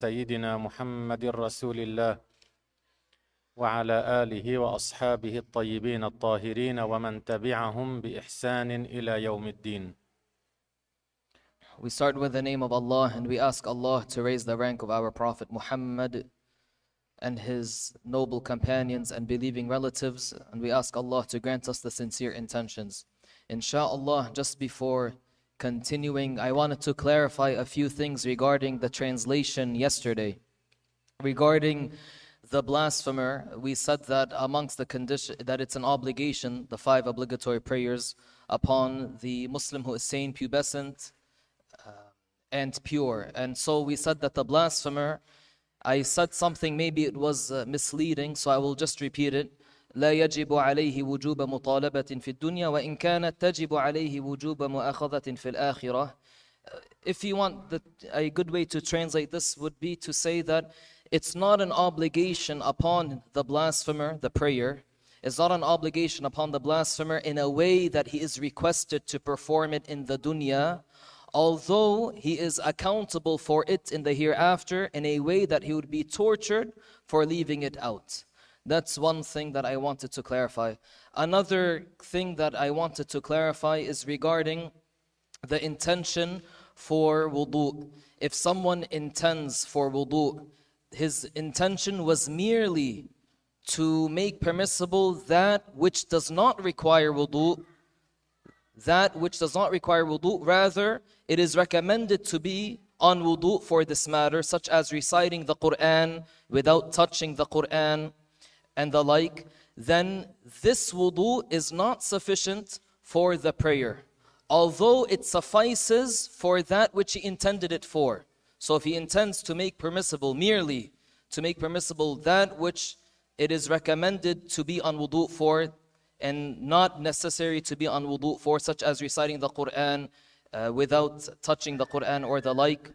سيدنا محمد رسول الله وعلى آله وأصحابه الطيبين الطاهرين ومن تبعهم بإحسان إلى يوم الدين. We start with the name of Allah and we ask Allah to raise the rank of our Prophet Muhammad and his noble companions and believing relatives, and we ask Allah to grant us the sincere intentions. Insha'Allah, just before continuing, I wanted to clarify a few things regarding the translation yesterday. Regarding the blasphemer, we said that amongst the condition that it's an obligation, the 5 obligatory prayers upon the Muslim who is sane, pubescent, and pure. And so we said that the blasphemer, I said something, maybe it was misleading, so I will just repeat it. لا يجب عليه وجوب مطالبة في الدنيا وإن كانت تجب عليه وجوب مؤاخذة في الآخرة. If you want, a good way to translate this would be to say that it's not an obligation upon the blasphemer, the prayer. It's not an obligation upon the blasphemer in a way that he is requested to perform it in the dunya, although he is accountable for it in the hereafter in a way that he would be tortured for leaving it out. That's one thing that I wanted to clarify. Another thing that I wanted to clarify is regarding the intention for wudu. If someone intends for wudu, his intention was merely to make permissible that which does not require wudu, rather it is recommended to be on wudu for this matter, such as reciting the Quran without touching the Quran and the like, then this wudu is not sufficient for the prayer, although it suffices for that which he intended it for. So if he intends to make permissible, merely to make permissible that which it is recommended to be on wudu for and not necessary to be on wudu for, such as reciting the Quran without touching the Quran or the like,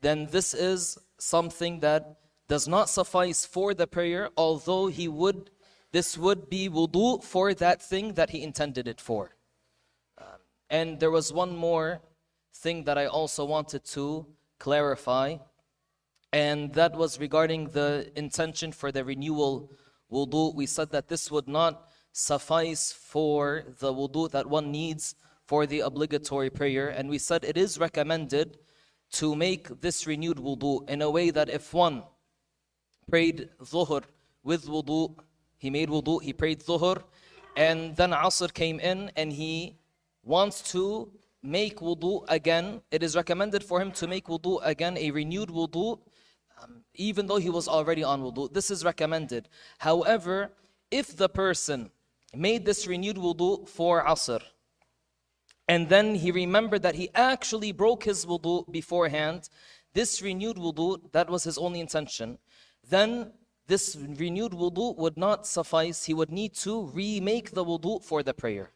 then this is something that does not suffice for the prayer, although this would be wudu for that thing that he intended it for. And there was one more thing that I also wanted to clarify, and that was regarding the intention for the renewal wudu. We said that this would not suffice for the wudu that one needs for the obligatory prayer, and we said it is recommended to make this renewed wudu in a way that if one prayed dhuhr with wudu, he made wudu, he prayed dhuhr, and then asr came in and he wants to make wudu again, it is recommended for him to make wudu again, a renewed wudu, even though he was already on wudu. This is recommended. However, if the person made this renewed wudu for asr, and then he remembered that he actually broke his wudu beforehand, this renewed wudu, that was his only intention, then this renewed wudu would not suffice. He would need to remake the wudu for the prayer.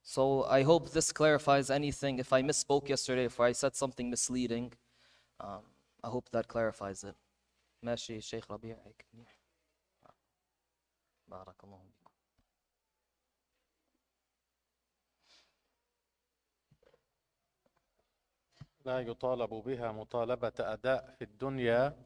So I hope this clarifies anything. If I misspoke yesterday, if I said something misleading, I hope that clarifies it. ماشي Sheikh Rabi' هيك منيح. بارك الله فيكم. لا يطالب بها مطالبة أداء في الدنيا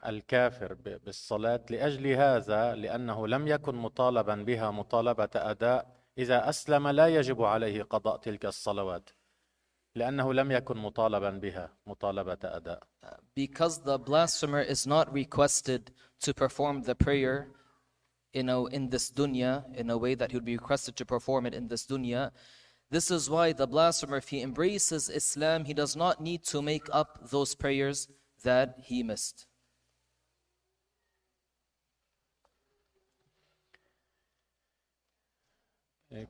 الكافر بالصلاة لأجل هذا، لأنه لم يكن مطالبا بها مطالبة أداء. إذا أسلم لا يجب عليه قضاء تلك الصلوات لأنه لم يكن مطالبا بها مطالبة أداء. Because the blasphemer is not requested to perform the prayer in this dunya, in a way that he would be requested to perform it in this dunya, this is why the blasphemer, if he embraces Islam, he does not need to make up those prayers that he missed.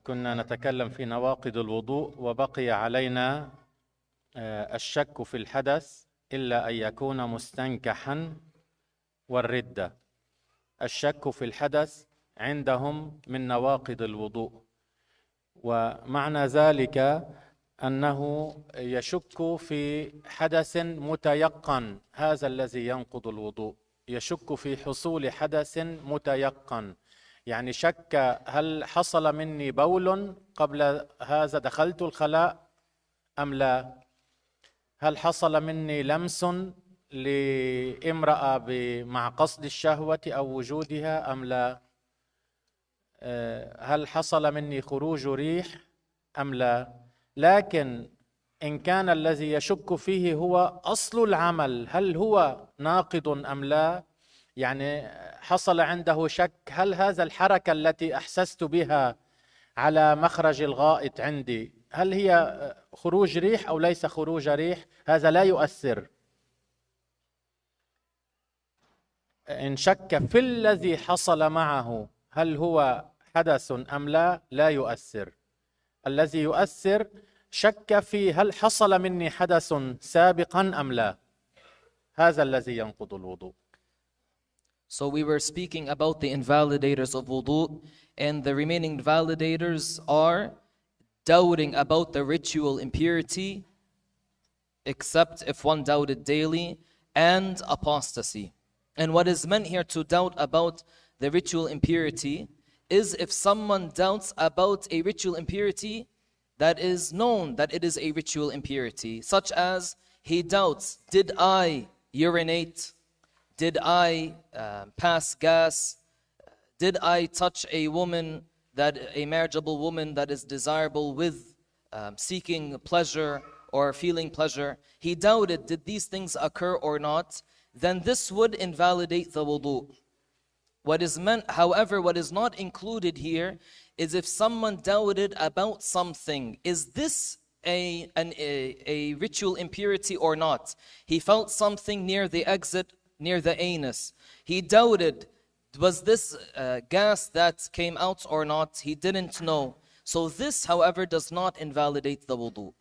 كنا نتكلم في نواقض الوضوء وبقي علينا الشك في الحدث إلا أن يكون مستنكحا والردة. الشك في الحدث عندهم من نواقض الوضوء، ومعنى ذلك أنه يشك في حدث متيقن، هذا الذي ينقض الوضوء، يشك في حصول حدث متيقن، يعني شك هل حصل مني بول قبل هذا دخلت الخلاء أم لا، هل حصل مني لمس لامرأة مع قصد الشهوة أو وجودها أم لا؟ هل حصل مني خروج ريح أم لا؟ لكن إن كان الذي يشك فيه هو أصل العمل، هل هو ناقض أم لا؟ يعني حصل عنده شك، هل هذا الحركة التي أحسست بها على مخرج الغائط عندي هل هي خروج ريح أو ليس خروج ريح؟ هذا لا يؤثر. إن شك في الذي حصل معه هل هو حدث أم لا، لا يؤثر. الذي يؤثر شك في هل حصل مني حدث سابقا أم لا، هذا الذي ينقض الوضوء. So we were speaking about the invalidators of wudu, and the remaining invalidators are doubting about the ritual impurity, except if one doubted daily, and apostasy. And what is meant here to doubt about the ritual impurity is if someone doubts about a ritual impurity that is known that it is a ritual impurity, such as he doubts, did I urinate? Did I pass gas? Did I touch a woman, a marriageable woman that is desirable with seeking pleasure or feeling pleasure? He doubted, did these things occur or not? Then this would invalidate the wudu. What is meant, however, what is not included here is if someone doubted about something, is this a ritual impurity or not? He felt something near the exit, near the anus. He doubted, was this gas that came out or not? He didn't know. So this, however, does not invalidate the wudu.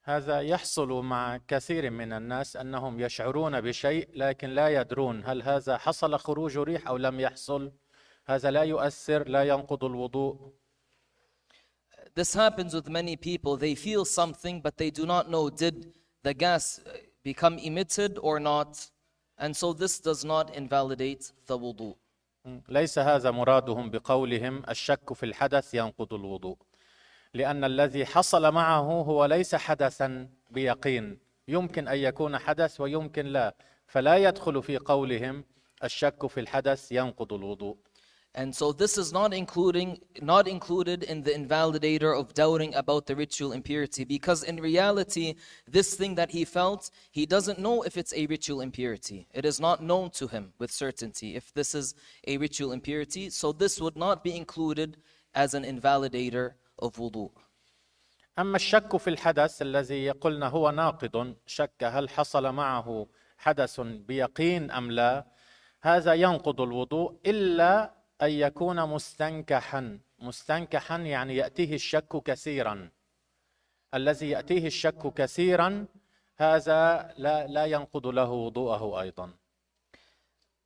هذا يحصل مع كثير من الناس أنهم يشعرون بشيء لكن لا يدرون هل هذا حصل خروج ريح أو لم يحصل. هذا لا يؤثر، لا ينقض الوضوء. This happens with many people. They feel something but they do not know, did the gas become emitted or not? And so this does not invalidate the wudu. ليس هذا مرادهم بقولهم الشك في الحدث ينقض الوضوء، لأن الذي حصل معه هو ليس حدثا بيقين، يمكن أن يكون حدث ويمكن لا، فلا يدخل في قولهم الشك في الحدث ينقض الوضوء. And so this is not included in the invalidator of doubting about the ritual impurity, because in reality, this thing that he felt, he doesn't know if it's a ritual impurity. It is not known to him with certainty if this is a ritual impurity, so this would not be included as an invalidator of wudu. أما الشك في الحدث الذي قلنا هو ناقض، شك هل حصل معه حدث بيقين أم لا، هذا ينقض الوضوء إلا أن يكون مستنكحا. مستنكحا يعني يأتيه الشك كثيرا. الذي يأتيه الشك كثيرا هذا لا ينقض له وضوءه أيضا.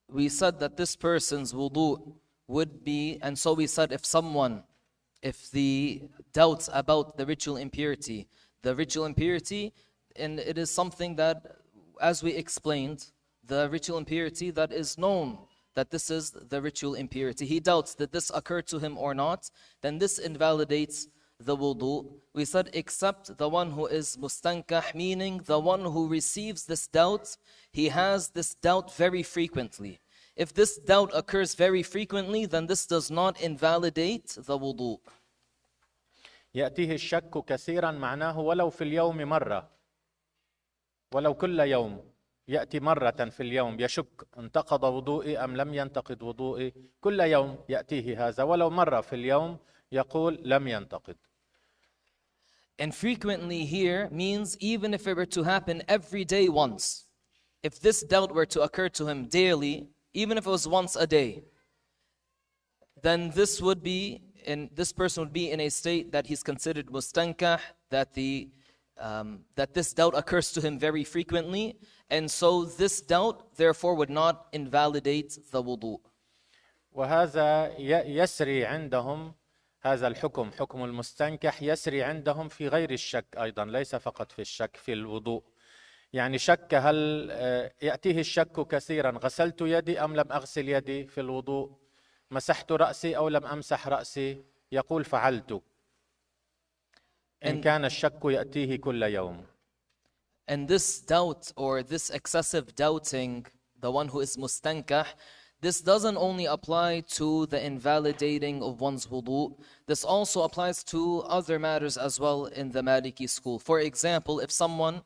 We said that this person's wudu would be, and so we said if the doubts about the ritual impurity, and it is something that, as we explained, the ritual impurity that is known, that this is the ritual impurity. He doubts that this occurred to him or not, then this invalidates the wudu. We said except the one who is mustankah, meaning the one who receives this doubt, he has this doubt very frequently. If this doubt occurs very frequently, then this does not invalidate the wudu. يأتيه الشك كثيرا معناه ولو في اليوم مرة، ولو كل يوم يأتي مرة في اليوم يشك انتقض وضوئي أم لم ينتقض وضوئي. كل يوم يأتيه هذا، ولو مرة في اليوم يقول لم ينتقض. And frequently here means even if it were to happen every day once. If this doubt were to occur to him daily, even if it was once a day, then this person would be in a state that he's considered mustankah, that this doubt occurs to him very frequently, and so this doubt therefore would not invalidate the wudu. وهذا يسري عندهم، هذا الحكم حكم المستنكح يسري عندهم في غير الشك أيضا، ليس فقط في الشك في الوضوء. يعني شك هل يأتيه الشك كثيرا، غسلت يدي أم لم أغسل يدي في الوضوء، مسحت رأسي أو لم أمسح رأسي، يقول فعلت، إن كان الشك يأتيه كل يوم. And this doubt or this excessive doubting, the one who is mustankah, this doesn't only apply to the invalidating of one's wudu, this also applies to other matters as well in the Maliki school. For example, if someone,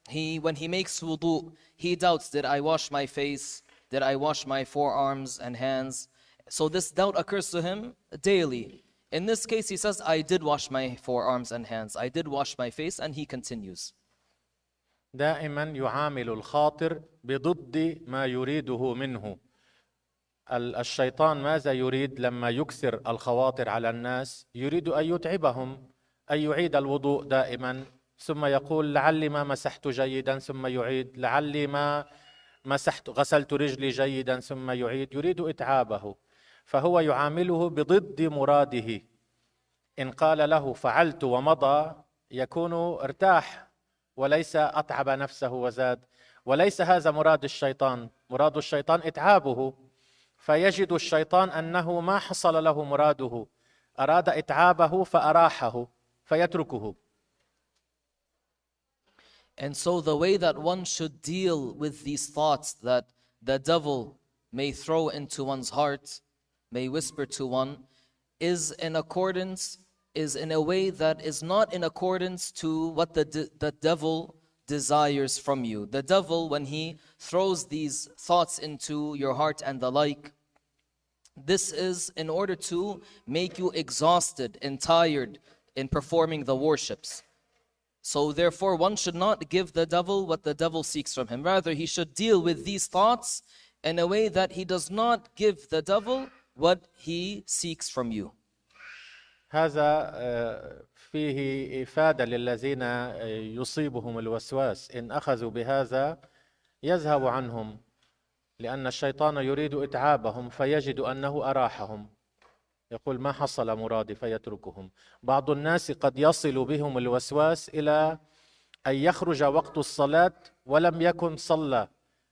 when he makes wudu, he doubts, did I wash my face? Did I wash my forearms and hands? So this doubt occurs to him daily. In this case, he says, I did wash my forearms and hands. I did wash my face, and he continues. دائما يعامل الخاطر بضد ما يريده منه. الشيطان ماذا يريد لما يكثر الخواطر على الناس؟ يريد أن يتعبهم، أن يعيد الوضوء دائما، ثم يقول لعلي ما مسحت جيدا ثم يعيد، لعلي ما غسلت رجلي جيدا ثم يعيد، يريد إتعابه. فهو يعامله بضد مراده. إن قال له فعلت ومضى يكون ارتاح وليس أتعب نفسه وزاد، وليس هذا مراد الشيطان. مراد الشيطان إتعابه، فيجد الشيطان أنه ما حصل له مراده، أراد إتعابه فأراحه فيتركه. And so the way that one should deal with these thoughts that the devil may throw into one's heart, may whisper to one, is in a way that is not in accordance to what the devil desires from you. The devil, when he throws these thoughts into your heart and the like, this is in order to make you exhausted and tired in performing the worships. So therefore, one should not give the devil what the devil seeks from him. Rather, he should deal with these thoughts in a way that he does not give the devil what he seeks from you. هذا فيه إفادة للذين يصيبهم الوسواس. إن أخذوا بهذا يذهب عنهم، لأن الشيطان يريد إتعابهم فيجد أنه أراحهم، يقول ما حصل مرادي فيتركهم. بعض الناس قد يصل بهم الوسواس إلى أن يخرج وقت الصلاة ولم يكن صلى،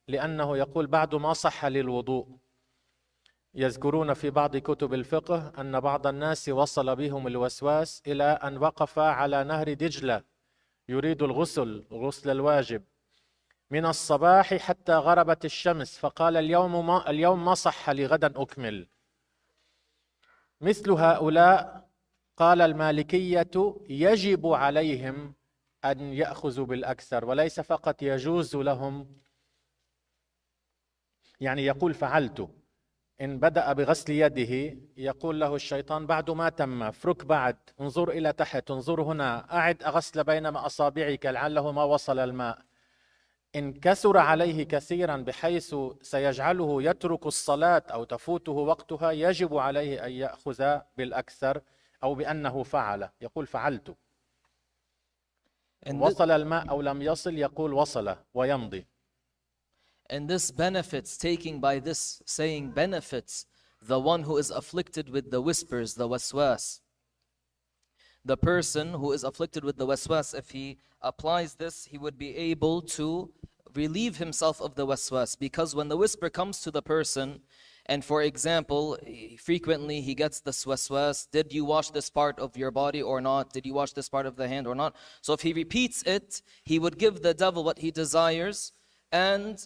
لأنه يقول بعد ما صح للوضوء. يذكرون في بعض كتب الفقه أن بعض الناس وصل بهم الوسواس إلى أن وقف على نهر دجلة يريد الغسل الواجب من الصباح حتى غربت الشمس، فقال اليوم ما صح لي، غدا أكمل. مثل هؤلاء قال المالكية يجب عليهم أن يأخذوا بالأكثر، وليس فقط يجوز لهم. يعني يقول فعلت، إن بدأ بغسل يده يقول له الشيطان بعد ما تم، افرك بعد، انظر إلى تحت، انظر هنا، أعد غسل بين أصابعك لعله ما وصل الماء. إن كثر عليه كثيرا بحيث سيجعله يترك الصلاة أو تفوته وقتها، يجب عليه أن يأخذ بالأكثر أو بأنه فعل. يقول فعلت. وصل الماء أو لم يصل يقول وصل ويمضي. And this benefits, taking by this saying benefits the one who is afflicted with the whispers, the waswas. The person who is afflicted with the waswas, if he applies this, he would be able to relieve himself of the waswas. Because when the whisper comes to the person, and for example, frequently he gets this waswas, did you wash this part of your body or not? Did you wash this part of the hand or not? So if he repeats it, he would give the devil what he desires, and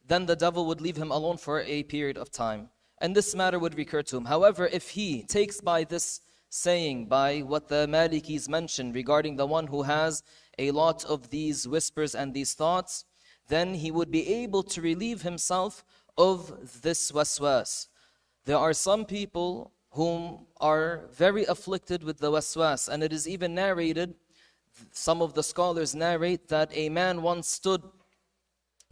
then the devil would leave him alone for a period of time. And this matter would recur to him. However, if he takes by this saying, by what the Malikis mentioned regarding the one who has a lot of these whispers and these thoughts, then he would be able to relieve himself of this waswas. There are some people whom are very afflicted with the waswas, and it is even narrated, some of the scholars narrate that a man once stood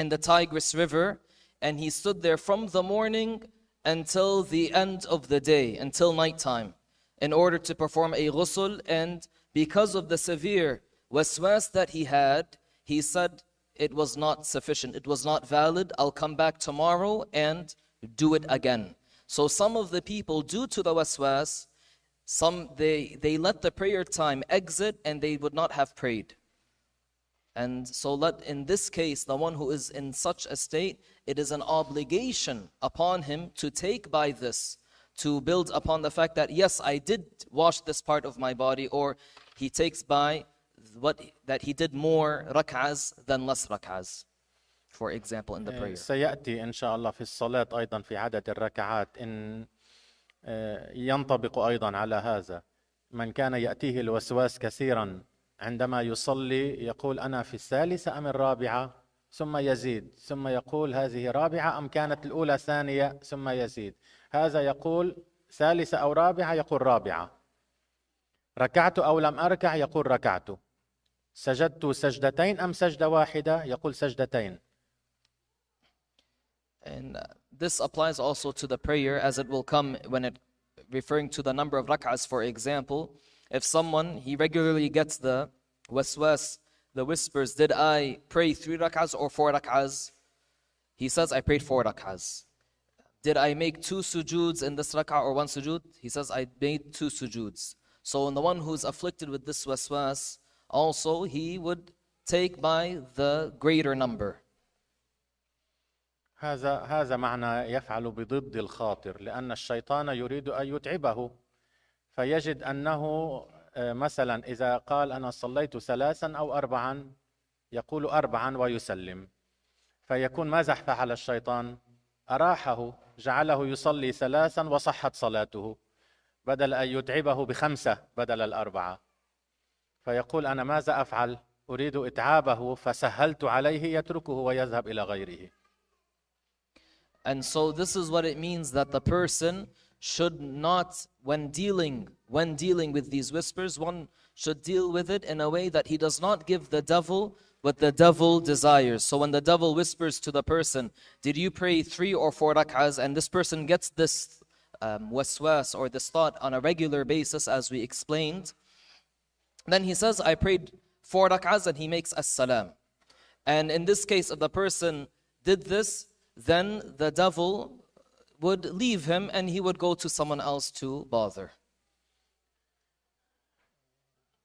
in the Tigris River, and he stood there from the morning until the end of the day, until nighttime, in order to perform a ghusl. And because of the severe waswas that he had, he said it was not sufficient, it was not valid, I'll come back tomorrow and do it again. So some of the people, due to the waswas, they let the prayer time exit and they would not have prayed. And so in this case, the one who is in such a state, it is an obligation upon him to take by this, to build upon the fact that, yes, I did wash this part of my body, or he takes by that he did more rak'ahs than less rak'ahs, for example, in the prayer. سيأتي إن شاء الله في الصلاة أيضا في عدد الركعات إن ينطبق أيضا على هذا. من كان يأتيه الوسواس كثيرا عندما يصلي يقول أنا في الثالثة أم الرابعة، ثم يزيد، ثم يقول هذه رابعة أم كانت الأولى ثانية، ثم يزيد. هذا يقول ثالثة أو رابعة، يقول رابعة. ركعت أو لم أركع، يقول ركعت. سجدت سجدتين أم سجدة واحدة، يقول سجدتين. And this applies also to the prayer, as it will come when it referring to the number of rak'ahs. For example, if someone, he regularly gets the waswas, the whispers, did I pray 3 rak'ahs or 4 rak'ahs? He says, I prayed 4 rak'ahs. Did I make 2 sujuds in this rak'ah or 1 sujud? He says, I made 2 sujuds. So in the one who's afflicted with this waswas, also he would take by the greater number. هذا معنى يفعل بضد الخاطر، لأن الشيطان يريد أن يتعبه، فيجد أنه مثلا إذا قال أنا صليت 3 أو 4 يقول 4 ويسلم، فيكون ماذا فعل الشيطان؟ أراحه، جعله يصلي 3 وصحت صلاته، بدل أن يتعبه ب5 بدل ال4. فيقول أنا ماذا أفعل؟ أريد إتعابه، فسهلت عليه، يتركه ويذهب إلى غيره. And so this is what it means, that the person should not, when dealing with these whispers, one should deal with it in a way that he does not give the devil what the devil desires. So when the devil whispers to the person, did you pray 3 or 4 rak'ahs, and this person gets this waswas or this thought on a regular basis, as we explained, then he says, I prayed 4 rak'ahs, and he makes as-salam. And in this case, if the person did this, then the devil would leave him and he would go to someone else to bother.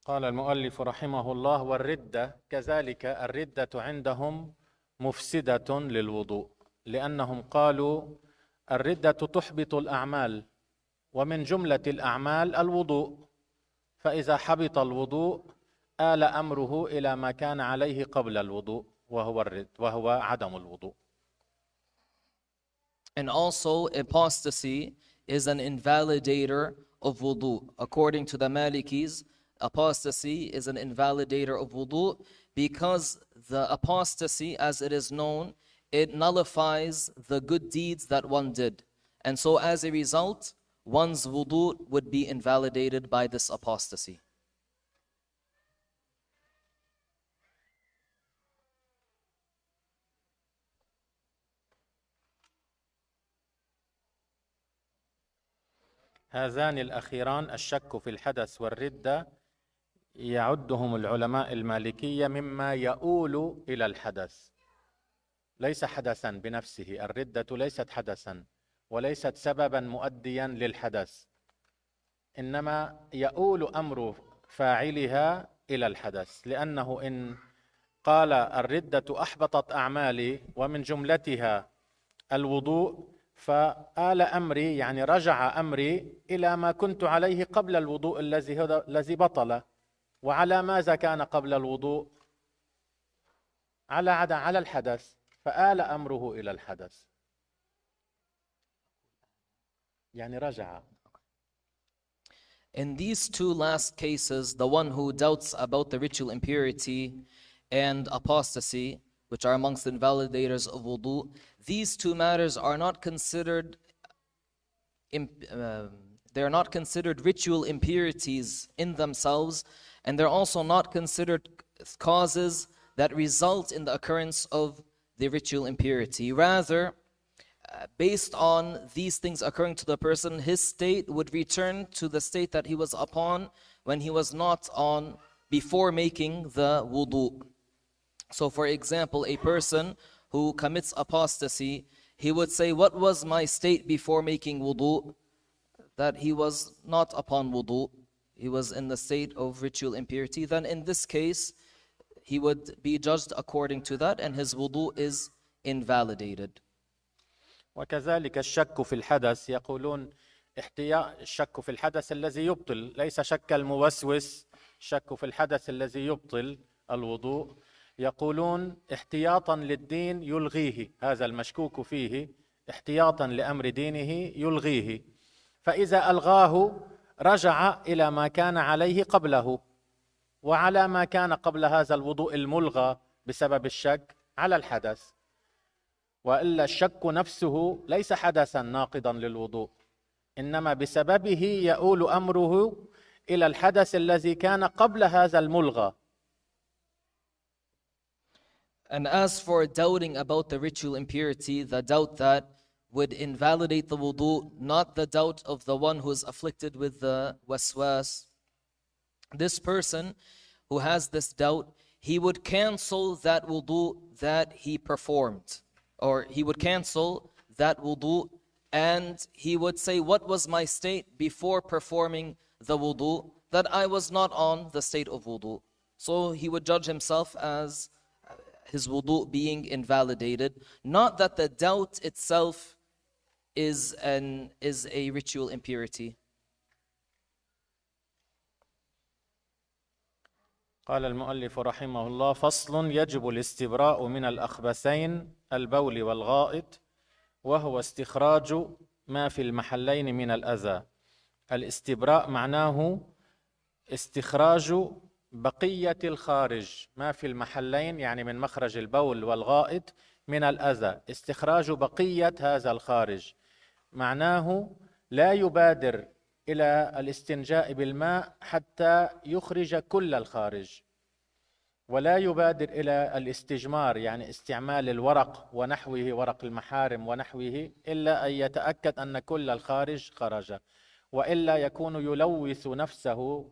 قال المؤلف رحمه الله: والردة كذلك، الردة عندهم مفسدة للوضوء، لأنهم قالوا الردة تحبط الأعمال، ومن جملة الأعمال الوضوء، فإذا حبط الوضوء آل أمره إلى ما كان عليه قبل الوضوء، وهو عدم الوضوء. And also, apostasy is an invalidator of wudu. According to the Malikis, apostasy is an invalidator of wudu because the apostasy, as it is known, it nullifies the good deeds that one did. And so as a result, one's wudu would be invalidated by this apostasy. هذان الأخيران الشك في الحدث والردة يعدهم العلماء المالكية مما يؤول إلى الحدث، ليس حدثا بنفسه. الردة ليست حدثا وليست سببا مؤديا للحدث، إنما يؤول أمر فاعلها إلى الحدث، لأنه إن قال الردة أحبطت أعمالي ومن جملتها الوضوء، فآل أمري يعني رجع أمري إلى ما كنت عليه قبل الوضوء الذي بطل. وعلى ماذا كان قبل الوضوء؟ على الحدث، فآل أمره إلى الحدث، يعني رجع. In these 2 last cases, the one who doubts about the ritual impurity and apostasy, which are amongst the invalidators of wudu, these 2 matters are not considered they're not considered ritual impurities in themselves, and they're also not considered causes that result in the occurrence of the ritual impurity. Rather, based on these things occurring to the person, his state would return to the state that he was upon when he was not on before making the wudu. So for example, a person who commits apostasy, he would say, what was my state before making wudu? That he was not upon wudu, he was in the state of ritual impurity. Then in this case, he would be judged according to that, and his wudu is invalidated. وكذلك الشك في الحدث، يقولون الشك في الحدث الذي يبطل، ليس شك الموسوس شكوا في الحدث الذي يبطل الوضوء، يقولون احتياطا للدين يلغيه، هذا المشكوك فيه احتياطا لأمر دينه يلغيه، فإذا ألغاه رجع إلى ما كان عليه قبله، وعلى ما كان قبل هذا الوضوء الملغى بسبب الشك على الحدث، وإلا الشك نفسه ليس حدثا ناقضا للوضوء، إنما بسببه يؤول أمره إلى الحدث الذي كان قبل هذا الملغى. And as for doubting about the ritual impurity, the doubt that would invalidate the wudu, not the doubt of the one who is afflicted with the waswas, this person who has this doubt, he would cancel that wudu that he performed, or he would cancel that wudu and he would say, what was my state before performing the wudu? That I was not on the state of wudu. So he would judge himself as his wudu being invalidated, not that the doubt itself is a ritual impurity. قال المؤلف رحمه الله: فصل: يجب الاستبراء من الأخبثين البول والغائط، وهو استخراج ما في المحلين من الأذى. الاستبراء معناه استخراج بقية الخارج، ما في المحلين يعني من مخرج البول والغائط من الأذى، استخراج بقية هذا الخارج، معناه لا يبادر إلى الاستنجاء بالماء حتى يخرج كل الخارج، ولا يبادر إلى الاستجمار يعني استعمال الورق ونحوه، ورق المحارم ونحوه، إلا أن يتأكد أن كل الخارج خرج، وإلا يكون يلوث نفسه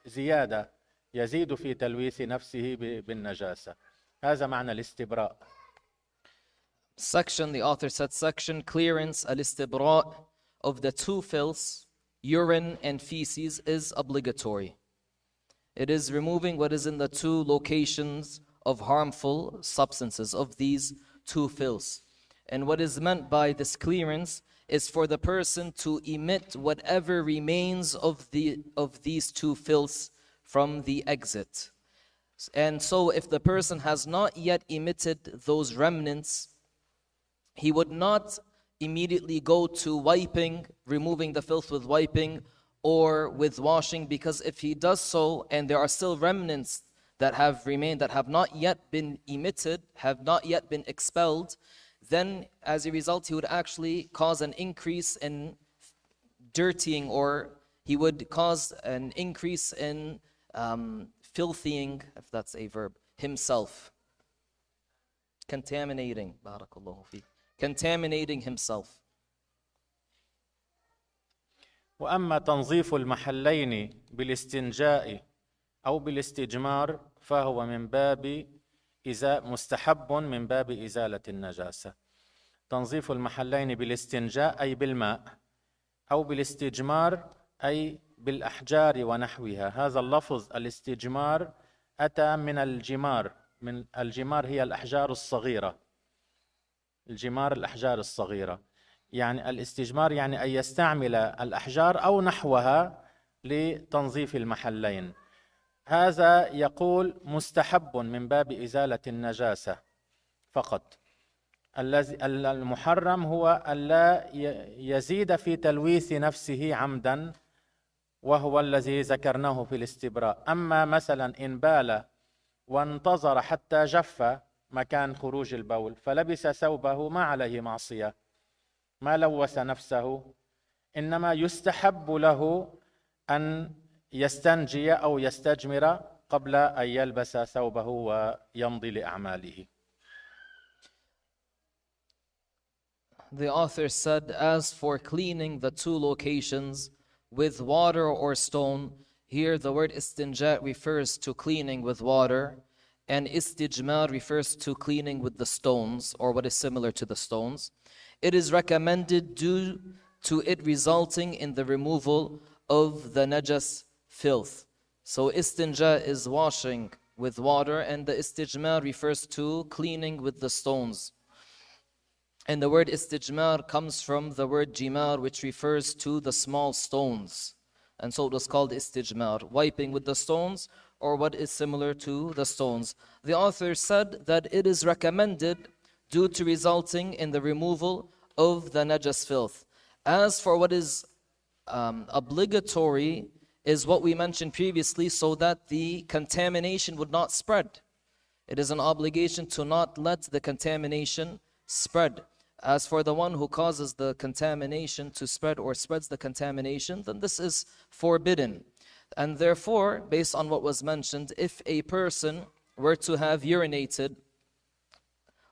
زيادة، يزيد في تلويث نفسه بالنجاسة. هذا معنى الاستبراء. Section, the author said, section clearance, al-istibra' of the two filths, urine and feces, is obligatory. It is removing what is in the two locations of harmful substances of these two filths. And what is meant by this clearance is for the person to emit whatever remains of these two filths from the exit. And so if the person has not yet emitted those remnants, he would not immediately go to wiping, removing the filth with wiping or with washing, because if he does so and there are still remnants that have remained, that have not yet been emitted, have not yet been expelled, then as a result he would actually cause an increase in dirtying, or he would cause an increase in filthying, if that's a verb, himself. Contaminating, barakallahu fi, contaminating himself. وأما تنظيف المحلين بالاستنجاء أو بالاستجمار فهو من باب مستحب من باب إزالة النجاسة. تنظيف المحلين بالاستنجاء أي بالماء، أو بالاستجمار أي بالأحجار ونحوها. هذا اللفظ الاستجمار أتى من الجمار، من الجمار هي الأحجار الصغيرة، الجمار الأحجار الصغيرة، يعني الاستجمار يعني أن يستعمل الأحجار أو نحوها لتنظيف المحلين. هذا يقول مستحب من باب إزالة النجاسة فقط. المحرم هو ألا يزيد في تلويث نفسه عمدا، وهو الذي ذكرناه في الاستبراء. أما مثلا إن بال وانتظر حتى جف مكان خروج البول فلبس ثوبه، ما عليه معصية، ما لوث نفسه، إنما يستحب له أن يستنجي أو يستجمر قبل أن يلبس ثوبه ويمضي لأعماله. The author said, as for cleaning the two locations with water or stone, here the word istinja refers to cleaning with water, and istijmar refers to cleaning with the stones, or what is similar to the stones. It is recommended due to it resulting in the removal of the najas filth. So istinja is washing with water, and the istijmar refers to cleaning with the stones. And the word istijmar comes from the word jimar, which refers to the small stones. And so it was called istijmar, wiping with the stones or what is similar to the stones. The author said that it is recommended due to resulting in the removal of the najas filth. As for what is obligatory is what we mentioned previously, so that the contamination would not spread. It is an obligation to not let the contamination spread. As for the one who causes the contamination to spread or spreads the contamination, then this is forbidden. And therefore, based on what was mentioned, if a person were to have urinated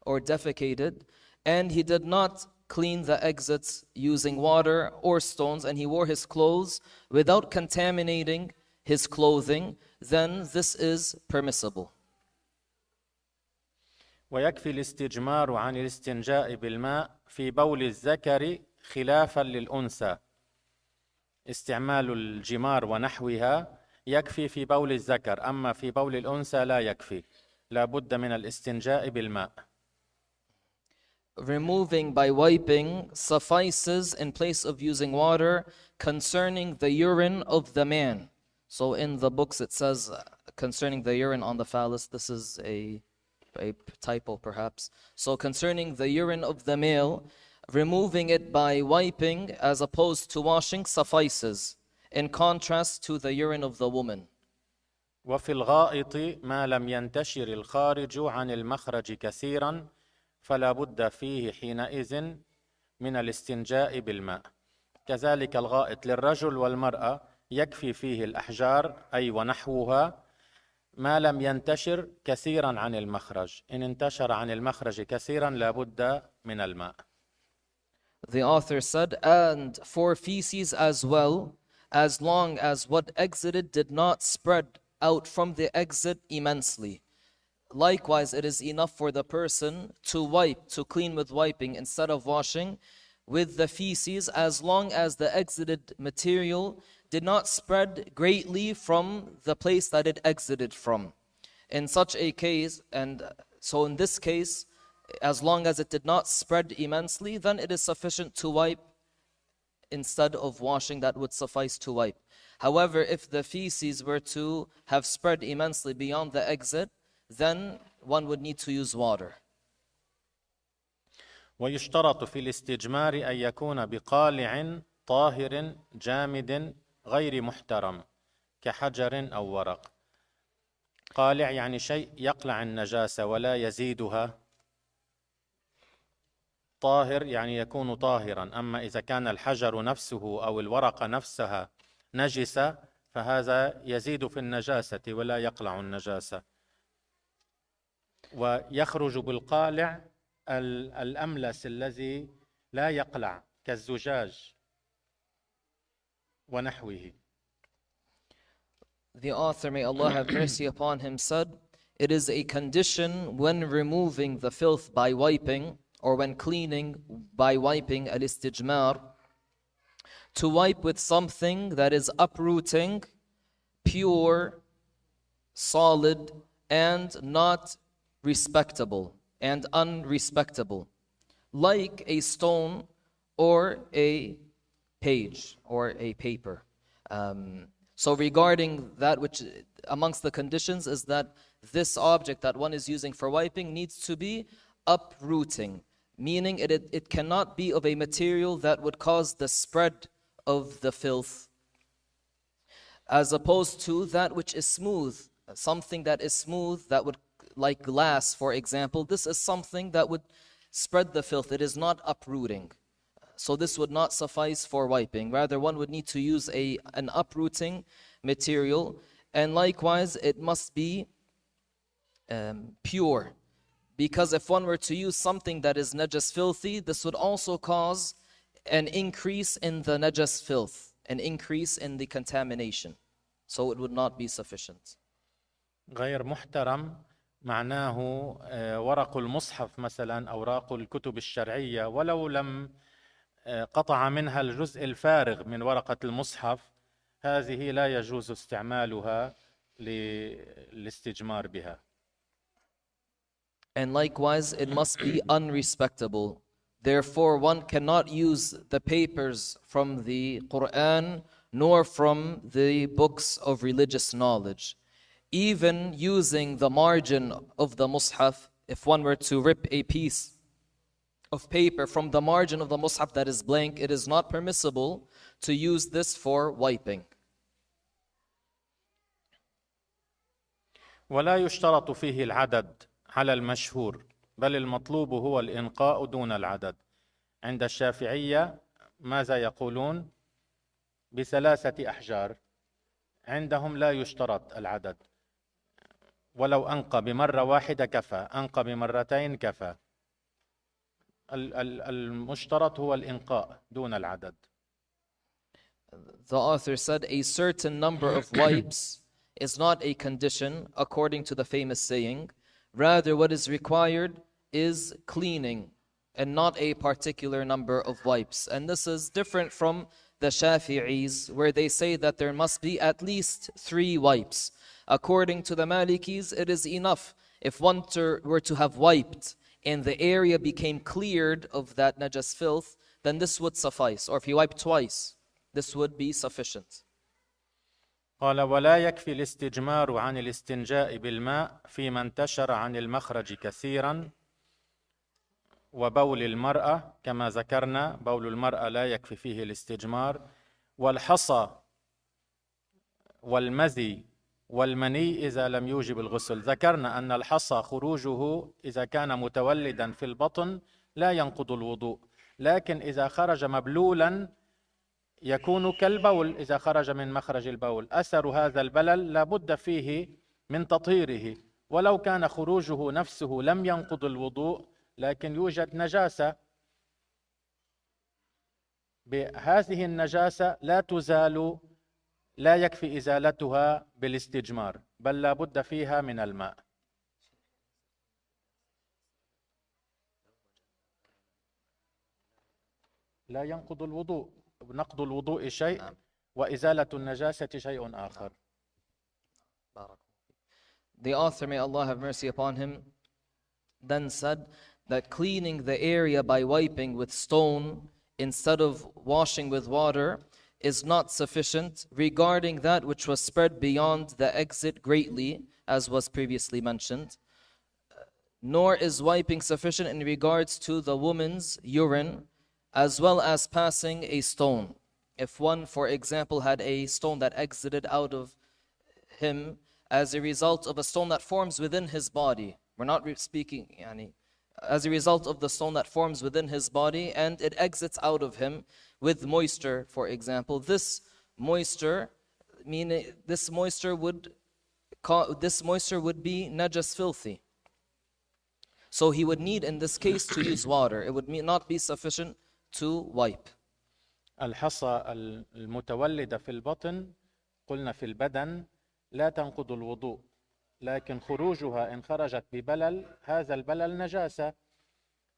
or defecated, and he did not clean the exits using water or stones, and he wore his clothes without contaminating his clothing, then this is permissible. ويكفي الاستجمار عن الاستنجاء بالماء في بول الذكر خلافا للأنثى. استعمال الجمار ونحوها يكفي في بول الذكر، أما في بول الأنثى لا يكفي، لا بد من الاستنجاء بالماء. Removing by wiping suffices in place of using water concerning the urine of the man. So in the books it says concerning the urine on the phallus. This is a typo perhaps. So concerning the urine of the male, removing it by wiping as opposed to washing suffices, in contrast to the urine of the woman. وفي الغائط ما لم ينتشر الخارج عن المخرج كثيرا فلا بد فيه حينئذ من الاستنجاء بالماء. كذلك الغائط للرجل والمرأة يكفي فيه الأحجار أي ونحوها ما لم ينتشر كثيرا عن المخرج. إن انتشر عن المخرج كثيرا لا بد من الماء. The author said, and for feces as well, as long as what exited did not spread out from the exit immensely. Likewise, it is enough for the person to wipe, to clean with wiping instead of washing with the feces, as long as the exited material did not spread greatly from the place that it exited from. In such a case, and so in this case, as long as it did not spread immensely, then it is sufficient to wipe instead of washing. That would suffice to wipe. However, if the feces were to have spread immensely beyond the exit, then one would need to use water. ويشترط في الاستجمار أن يكون بقالع طاهر جامد غير محترم كحجر أو ورق. قالع يعني شيء يقلع النجاسة ولا يزيدها. طاهر يعني يكون طاهرا. أما إذا كان الحجر نفسه أو الورقة نفسها نجسة فهذا يزيد في النجاسة ولا يقلع النجاسة. ويخرج بالقالع الأملس الذي لا يقلع كالزجاج ونحوه. The author, may Allah have mercy upon him, said, it is a condition when removing the filth by wiping, or when cleaning by wiping, al-istijmar, to wipe with something that is uprooting, pure, solid, and not respectable and unrespectable, like a stone or a page or a paper. So regarding that, which amongst the conditions is that this object that one is using for wiping needs to be uprooting, meaning it cannot be of a material that would cause the spread of the filth, as opposed to that which is smooth. Something that is smooth, that would, like glass for example, this is something that would spread the filth. It is not uprooting. So this would not suffice for wiping. Rather, one would need to use an uprooting material. And likewise, it must be pure. Because if one were to use something that is najas filthy, this would also cause an increase in the najas filth, an increase in the contamination. So it would not be sufficient. غير محترم معناه ورق المصحف مثلا أوراق الكتب الشرعية ولو لم قطع منها الجزء الفارغ من ورقة المصحف، هذه لا يجوز استعمالها للاستجمار بها. And likewise, it must be unrespectable. Therefore, one cannot use the papers from the Quran nor from the books of religious knowledge. Even using the margin of the Mus'haf, if one were to rip a piece of paper from the margin of the Mus'haf that is blank, it is not permissible to use this for wiping. ولا يشترط فيه العدد على المشهور، بل المطلوب هو الإنقاء دون العدد. عند الشافعية ماذا يقولون؟ ب3 أحجار. عندهم لا يشترط العدد، ولو أنقى بمرة واحدة كفى، أنقى بمرتين كفى. المشترط هو الإنقاء دون العدد. The author said a certain number of wipes is not a condition according to the famous saying. Rather, what is required is cleaning and not a particular number of wipes. And this is different from the Shafi'is, where they say that there must be at least 3 wipes. According to the Malikis, it is enough if one were to have wiped and the area became cleared of that najas filth, then this would suffice. Or if he wiped twice, this would be sufficient. قال ولا يكفي الاستجمار عن الاستنجاء بالماء فيما انتشر عن المخرج كثيرا وبول المرأة، كما ذكرنا بول المرأة لا يكفي فيه الاستجمار، والحصى والمذي والمني إذا لم يوجب الغسل. ذكرنا أن الحصى خروجه إذا كان متولدا في البطن لا ينقض الوضوء، لكن إذا خرج مبلولا يكون كالبول. إذا خرج من مخرج البول أثر هذا البلل لابد فيه من تطهيره، ولو كان خروجه نفسه لم ينقض الوضوء لكن يوجد نجاسة، بهذه النجاسة لا تزال، لا يكفي إزالتها بالاستجمار، بل لا بد فيها من الماء. لا ينقض الوضوء، نقض الوضوء شيء وإزالة النجاسة شيء آخر. The author, may Allah have mercy upon him, then said that cleaning the area by wiping with stone instead of washing with water is not sufficient regarding that which was spread beyond the exit greatly, as was previously mentioned. Nor is wiping sufficient in regards to the woman's urine, as well as passing a stone. If one, for example, had a stone that exited out of him as a result of a stone that forms within his body, we're not speaking, as a result of the stone that forms within his body and it exits out of him with moisture, for example, this moisture would be najas filthy. So he would need in this case to use water. It would not be sufficient to wipe. الحصى المتولدة في البطن قلنا في البدن لا تنقض الوضوء، لكن خروجها إن خرجت ببلل هذا البلل نجاسة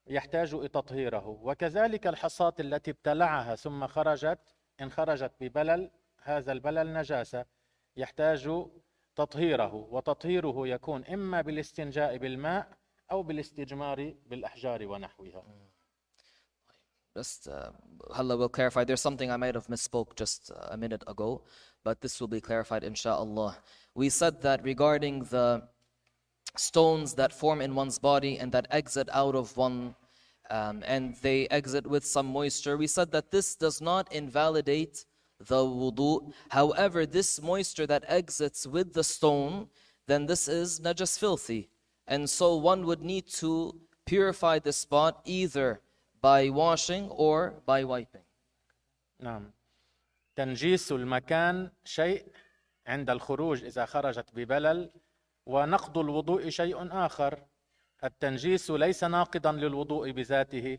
يحتاج إلى تطهيره، وكذلك الحصاة التي ابتلعها ثم خرجت إن خرجت ببلل هذا البلل نجاسة يحتاج تطهيره، وتطهيره يكون إما بالاستنجاء بالماء أو بالاستجمار بالأحجار ونحوها. Just, Allah will clarify. There's something I might have misspoke just a minute ago, but this will be clarified inshallah. We said that regarding the stones that form in one's body and that exit out of one, and they exit with some moisture, we said that this does not invalidate the wudu. However, this moisture that exits with the stone, then this is najas filthy. And so one would need to purify the spot either by washing or by wiping. نعم. تنجيس المكان شيء عند الخروج إذا خرجت ببلل، ونقض الوضوء شيء آخر. التنجيس ليس ناقضا للوضوء بذاته،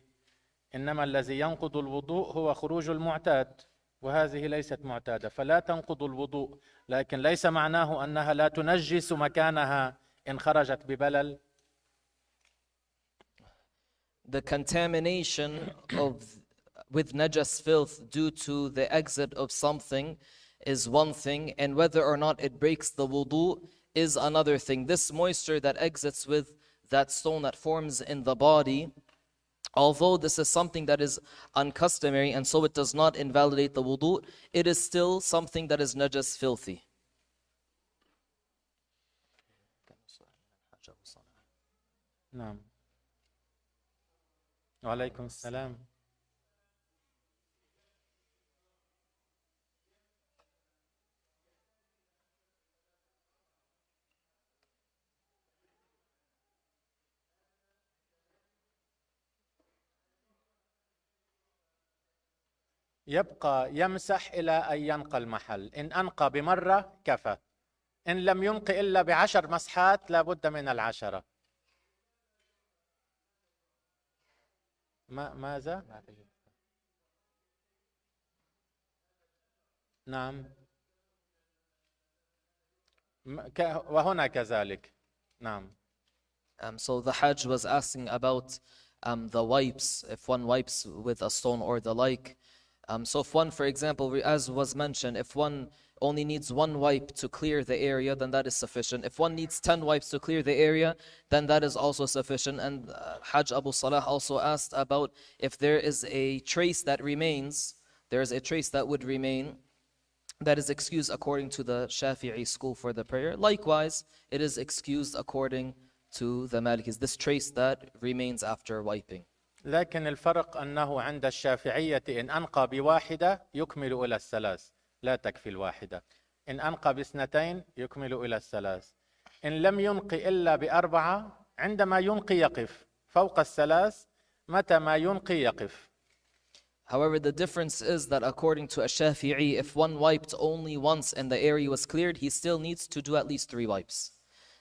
إنما الذي ينقض الوضوء هو خروج المعتاد، وهذه ليست معتادة فلا تنقض الوضوء، لكن ليس معناه أنها لا تنجس مكانها إن خرجت ببلل. The contamination with najas filth due to the exit of something is one thing, and whether or not it breaks the wudu is another thing. This moisture that exits with that stone that forms in the body, although this is something that is uncustomary and so it does not invalidate the wudu, it is still something that is najas, filthy. نعم. وعليكم السلام. يبقى يمسح إلى أن ينقى المحل. إن أنقى بمرة كفى، إن لم ينقي إلا ب10 مسحات لابد من ال10. ماذا؟ نعم. وهنا كذلك. نعم. So the Hajj was asking about the wipes, if one wipes with a stone or the like. So if one, for example, as was mentioned, if one only needs one wipe to clear the area, then that is sufficient. If one needs 10 wipes to clear the area, then that is also sufficient. And Hajj Abu Salah also asked about if there is a trace that remains, there is a trace that would remain, that is excused according to the Shafi'i school for the prayer. Likewise, it is excused according to the Malikis, this trace that remains after wiping. لكن الفرق أنه عند الشافعية إن أنقى ب1 يكمل إلى الثلاث، لا تكفي ال1. إن أنقى ب2 يكمل إلى الثلاث. إن لم ينقي إلا ب4 عندما ينقي يقف، فوق الثلاث متى ما ينقي يقف. However, the difference is that according to a Shafi'i, if one wiped only once and the area was cleared, he still needs to do at least 3 wipes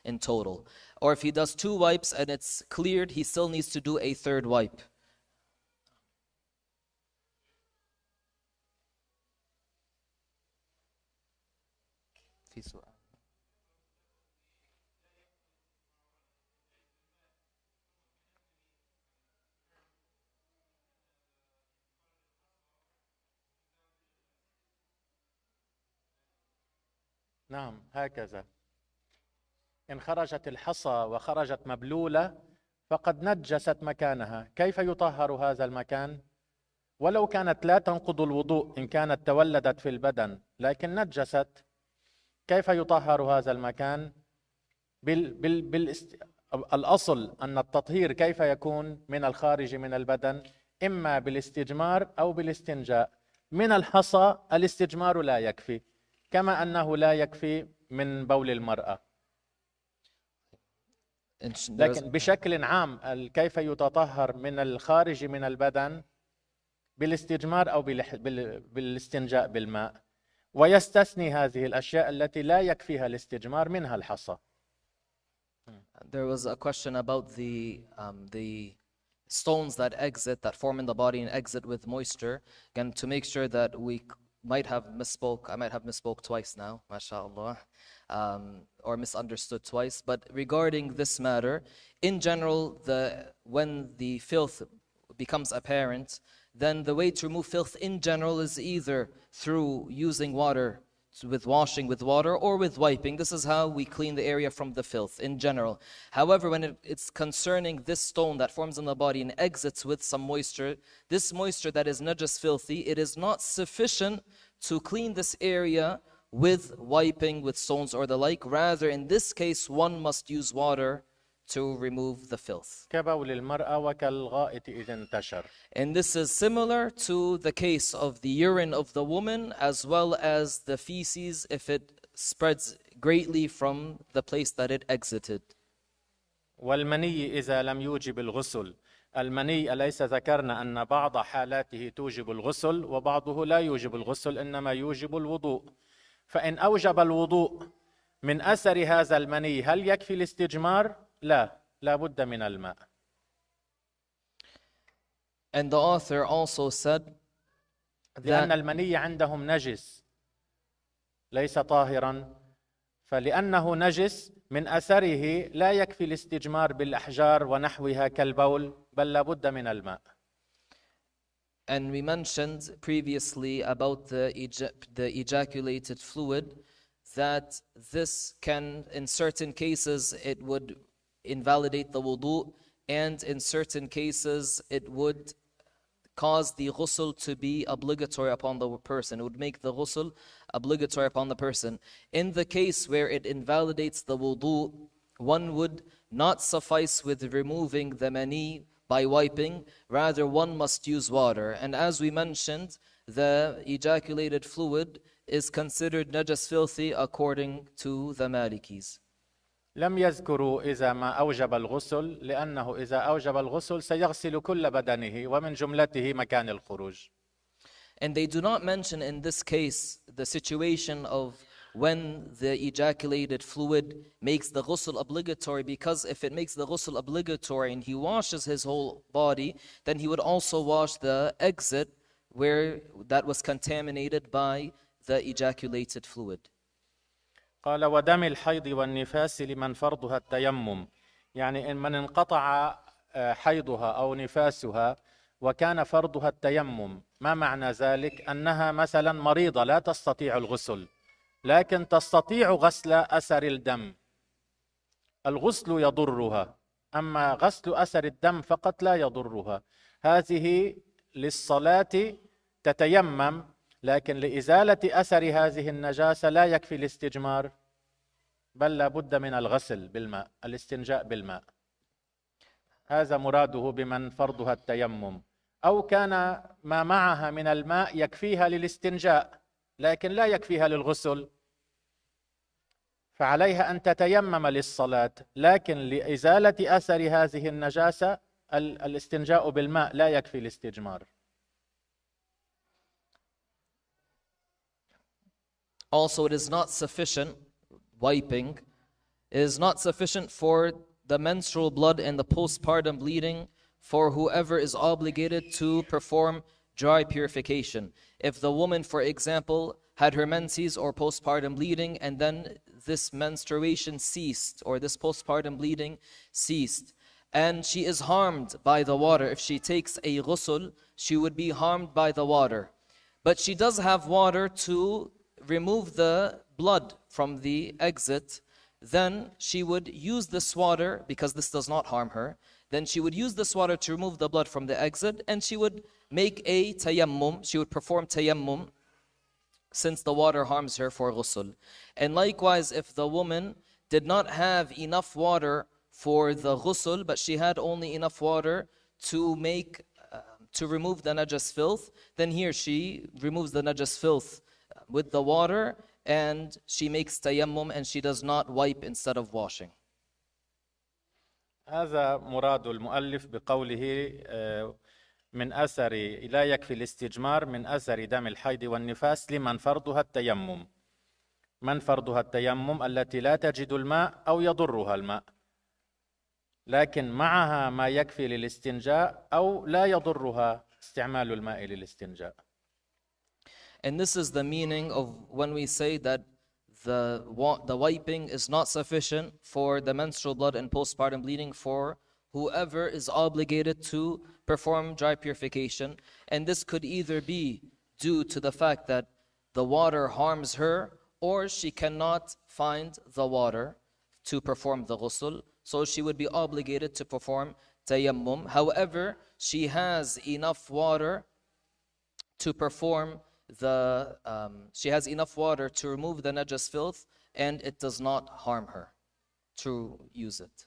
in total. Or if he does 2 wipes and it's cleared, he still needs to do a 3rd wipe. نعم هكذا. إن خرجت الحصى وخرجت مبلولة فقد نجست مكانها، كيف يطهر هذا المكان؟ ولو كانت لا تنقض الوضوء إن كانت تولدت في البدن لكن نجست، كيف يطهر هذا المكان؟ الأصل أن التطهير كيف يكون من الخارج من البدن؟ إما بالاستجمار أو بالاستنجاء. من الحصى الاستجمار لا يكفي، كما أنه لا يكفي من بول المرأة. لكن بشكل عام كيف يتطهر من الخارج من البدن؟ بالاستجمار أو بالاستنجاء بالماء، ويستثني هذه الأشياء التي لا يكفيها الاستجمار منها الحصى. There was a question about the stones that exit, that form in the body and exit with moisture. Again, to make sure that we might have misspoke, I might have misspoke twice now, mashallah, or misunderstood twice. But regarding this matter, in general, when the filth becomes apparent, then the way to remove filth in general is either through using water, with washing with water, or with wiping. This is how we clean the area from the filth in general. However, when it's concerning this stone that forms in the body and exits with some moisture, this moisture that is najas, filthy, it is not sufficient to clean this area with wiping with stones or the like. Rather, in this case, one must use water to remove the filth. كبول المرأة وكالغائط إذا انتشر. And this is similar to the case of the urine of the woman as well as the feces if it spreads greatly from the place that it exited. والمني إذا لم يوجب الغسل. المني أليس ذكرنا أن بعض حالاته توجب الغسل وبعضه لا يوجب الغسل إنما يوجب الوضوء. فإن أوجب الوضوء من أثر هذا المني هل يكفي الاستجمار؟ لا بد من الماء. And the author also said لأن المني عندهم نجس ليس طاهرا، فلأنه نجس من أثره لا يكفي الاستجمار بالأحجار ونحوها كالبول، بل لا بد من الماء. And we mentioned previously about the ejaculated fluid, that this can, in certain cases, it would invalidate the wudu, and in certain cases it would cause the ghusl to be obligatory upon the person. It would make the ghusl obligatory upon the person. In the case where it invalidates the wudu, one would not suffice with removing the mani by wiping, rather one must use water. And as we mentioned, the ejaculated fluid is considered najas filthy according to the Malikis. لم يذكروا إذا ما أوجب الغسل لأنه إذا أوجب الغسل سيغسل كل بدنه ومن جملته مكان الخروج. And they do not mention in this case the situation of when the ejaculated fluid makes the ghusl obligatory, because if it makes the ghusl obligatory and he washes his whole body, then he would also wash the exit where that was contaminated by the ejaculated fluid. قال ودم الحيض والنفاس لمن فرضها التيمم، يعني إن من انقطع حيضها أو نفاسها وكان فرضها التيمم. ما معنى ذلك؟ أنها مثلا مريضة لا تستطيع الغسل لكن تستطيع غسل أثر الدم. الغسل يضرها، أما غسل أثر الدم فقط لا يضرها. هذه للصلاة تتيمم، لكن لإزالة أثر هذه النجاسة لا يكفي الاستجمار، بل لا بد من الغسل بالماء، الاستنجاء بالماء. هذا مراده بمن فرضها التيمم. أو كان ما معها من الماء يكفيها للاستنجاء لكن لا يكفيها للغسل، فعليها أن تتيمم للصلاة، لكن لإزالة أثر هذه النجاسة الاستنجاء بالماء لا يكفي الاستجمار. Also, it is not sufficient, wiping, it is not sufficient for the menstrual blood and the postpartum bleeding for whoever is obligated to perform dry purification. If the woman, for example, had her menses or postpartum bleeding and then this menstruation ceased or this postpartum bleeding ceased, and she is harmed by the water, if she takes a ghusl, she would be harmed by the water. But she does have water to remove the blood from the exit, then she would use this water, because this does not harm her, then she would use this water to remove the blood from the exit, and she would make a tayammum, she would perform tayammum, since the water harms her for ghusl. And likewise, if the woman did not have enough water for the ghusl, but she had only enough water to remove the najas filth, then here she removes the najas filth with the water, and she makes tayammum and she does not wipe instead of washing. هذا مراد المؤلف بقوله من أثر لا يكفي الاستجمار من أثر دم الحيض والنفاس لمن فرضها التيمم. من فرضها التيمم التي لا تجد الماء أو يضرها الماء، لكن معها ما يكفي للاستنجاء أو لا يضرها استعمال الماء للاستنجاء. And this is the meaning of when we say that the wiping is not sufficient for the menstrual blood and postpartum bleeding for whoever is obligated to perform dry purification. And this could either be due to the fact that the water harms her, or she cannot find the water to perform the ghusl, so she would be obligated to perform tayammum. However, she has enough water to perform she has enough water to remove the najas filth, and it does not harm her to use it.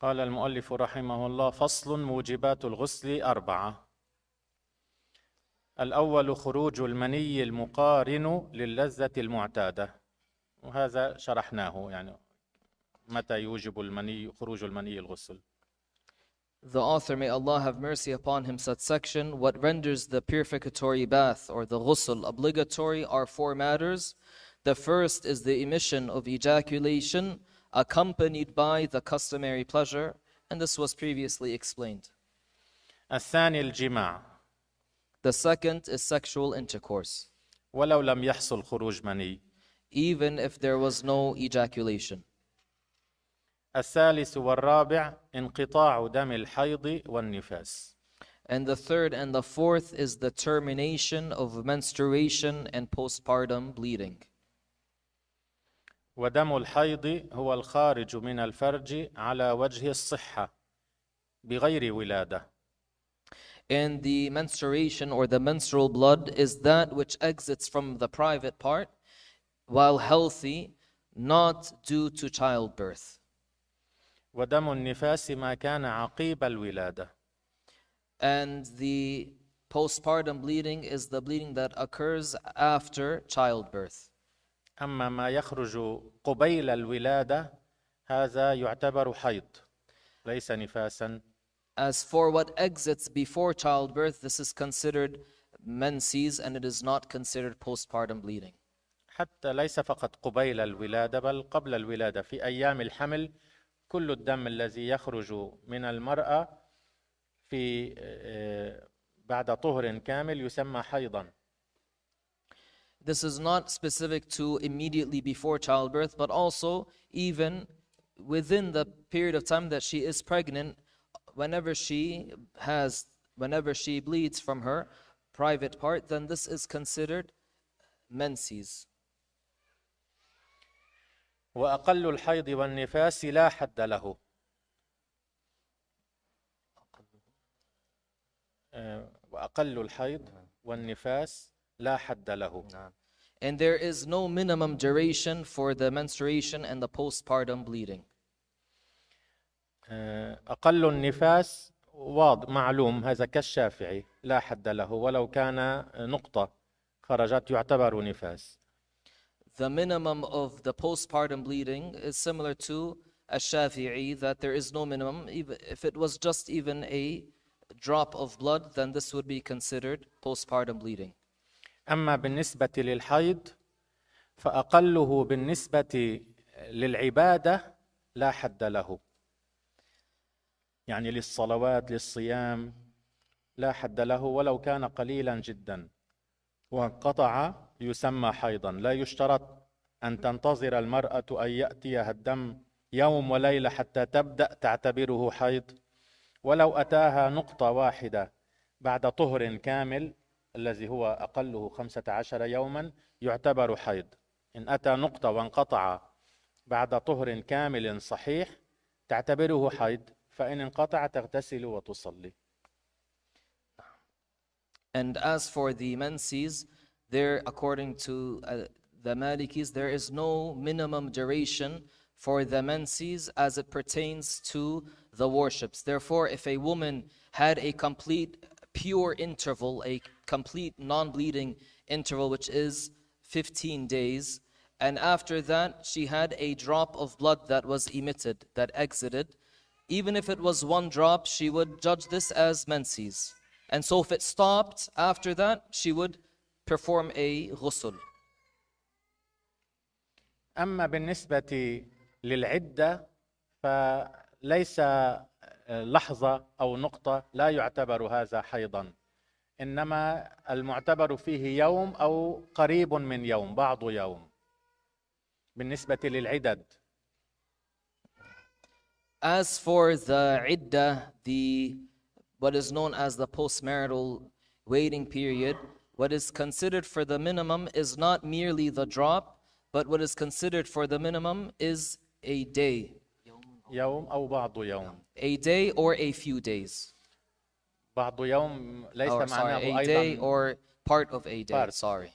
قال المؤلف رحمه الله: فصل موجبات الغسل 4. الأول خروج المني المقارن للذة المعتادة، وهذا شرحناه، يعني متى يوجب المني خروج المني الغسل. The author, may Allah have mercy upon him, said section, what renders the purificatory bath or the ghusl obligatory are 4 matters. The first is the emission of ejaculation accompanied by the customary pleasure, and this was previously explained. الثاني الجماع. The second is sexual intercourse, ولو لم يحصل خروج مني. even if there was no ejaculation. الثالث والرابع انقطاع دم الحيض والنفاس. And the third and the fourth is the termination of menstruation and postpartum bleeding. ودم الحيض هو الخارج من الفرج على وجه الصحة بغير ولادة. And the menstruation or the menstrual blood is that which exits from the private part while healthy, not due to childbirth. ودم النفاس ما كان عقيب الولادة. And the postpartum bleeding is the bleeding that occurs after childbirth. أما ما يخرج قبيل الولادة هذا يعتبر حيض ليس نفاسا. As for what exits before childbirth, this is considered menses and it is not considered postpartum bleeding. حتى ليس فقط قبيل الولادة بل قبل الولادة في أيام الحمل كل الدم الذي يخرج من المرأة في بعد طهر كامل يسمى حيضا. This is not specific to immediately before childbirth, but also even within the period of time that she is pregnant, whenever she bleeds from her private part, then this is considered menses. وأقل الحيض والنفاس لا حد له. وأقل الحيض والنفاس لا حد له. And there is no minimum duration for the menstruation and the postpartum bleeding. أقل النفاس واضح معلوم هذا كالشافعي لا حد له ولو كان نقطة خرجت يعتبر نفاس. The minimum of the postpartum bleeding is similar to Ash-Shafi'i, that there is no minimum. If it was just even a drop of blood, then this would be considered postpartum bleeding. أما بالنسبة للحيض فأقله بالنسبة للعبادة لا حد له. يعني للصلوات للصيام لا حد له ولو كان قليلا جدا وانقطع يسمى حيضا. لا يشترط أن تنتظر المرأة أن يأتيها الدم يوم وليلة حتى تبدأ تعتبره حيض. ولو أتاها نقطة واحدة بعد طهر كامل الذي هو أقله 15 يوما يعتبر حيض. إن أتى نقطة وانقطع بعد طهر كامل صحيح تعتبره حيض، فإن انقطع تغتسل وتصلي. And as for the menses, there, according to the Malikis, there is no minimum duration for the menses as it pertains to the worships. Therefore, if a woman had a complete pure interval, a complete non-bleeding interval, which is 15 days, and after that she had a drop of blood that was emitted, that exited, even if it was one drop, she would judge this as menses. And so if it stopped after that, she would perform a ghusl. أما بالنسبة للعدة فليس لحظة أو نقطة لا يعتبر هذا حيضا، إنما المعتبر فيه يوم أو قريب من يوم، بعض يوم بالنسبة للعدد. As for the iddah, what is known as the postmarital waiting period, what is considered for the minimum is not merely the drop, but what is considered for the minimum is a day. يوم أو بعض يوم. A day or a few days. بعض يوم ليس معناه a day أيضا or part of a day. part. Sorry.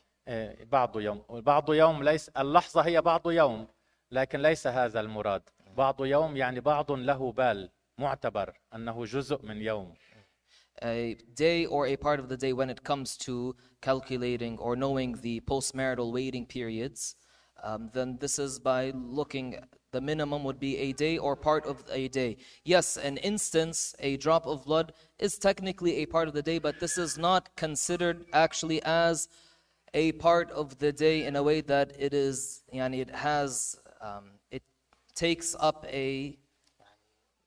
بعض يوم. بعض يوم ليس اللحظة هي بعض يوم، لكن ليس هذا المراد. بعض يوم يعني بعض له بال، معتبر أنه جزء من يوم. A day or a part of the day when it comes to calculating or knowing the postmarital waiting periods, then this is by looking, the minimum would be a day or part of a day. Yes, an instance, a drop of blood is technically a part of the day, but this is not considered actually as a part of the day in a way that it is, it has, it takes up a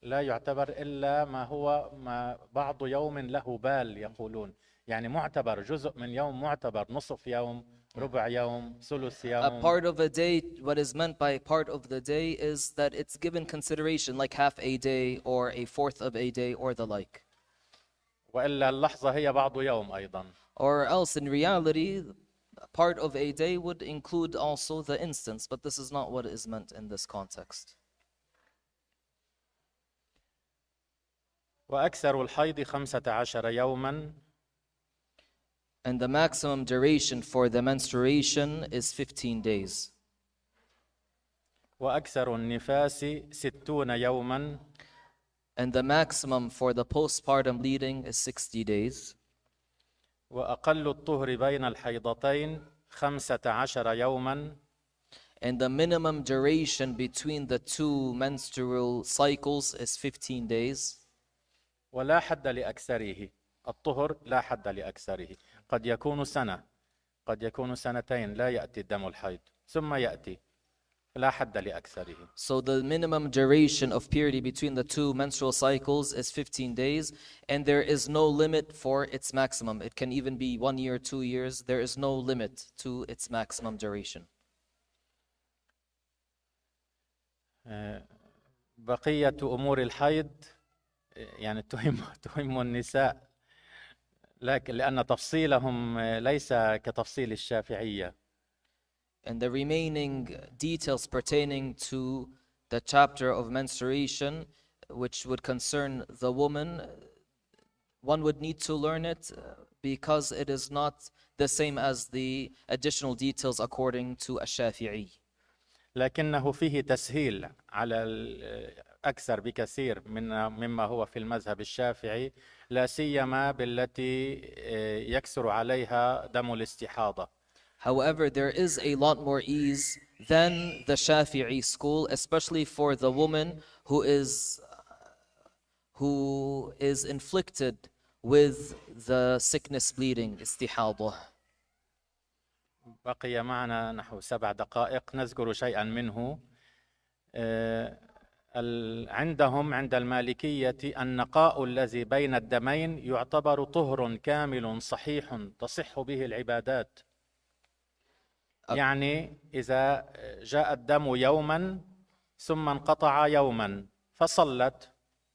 لا يعتبر إلا ما هو ما بعض يوم له بال يقولون، يعني معتبر جزء من يوم، معتبر نصف يوم، ربع يوم، ثلث يوم. A part of a day, what is meant by part of the day is that it's given consideration, like half a day or a fourth of a day or the like. وإلا اللحظة هي بعض يوم أيضا. Or else in reality, part of a day would include also the instance, but this is not what is meant in this context. وأكثر الحيض 15 يوما. And the maximum duration for the menstruation is 15 days. وأكثر النفاس 60 يوما. And the maximum for the postpartum bleeding is 60 days. وأقل الطهر بين الحيضتين 15 يوما. And the minimum duration between the two menstrual cycles is 15 days. ولا حد لأكثره. الطهر لا حد لأكثره. قد يكون سنة، قد يكون سنتين لا يأتي الدم الحيض، ثم يأتي، لا حد لأكثره. So the minimum duration of purity between the two menstrual cycles is 15 days, and there is no limit for its maximum. It can even be 1 year, 2 years. There is no limit to its maximum duration. بقية أمور الحيض يعني تهم النساء، لكن لأن تفصيلهم ليس كتفصيل الشافعية. And the remaining details pertaining to the chapter of menstruation, which would concern the woman, one would need to learn it because it is not the same as the additional details according to الشافعي. لكنه فيه تسهيل على أكثر بكثير مما هو في المذهب الشافعي، لا سيما بالتي يكثر عليها دم الاستحاضة. However, there is a lot more ease than the Shafi'i school, especially for the woman who is inflicted with the sickness bleeding, istihada. بقي معنا نحو 7 دقائق نذكر شيئا منه. عندهم عند المالكية النقاء الذي بين الدمين يعتبر طهر كامل صحيح تصح به العبادات. يعني إذا جاء الدم يوما ثم انقطع يوما فصلت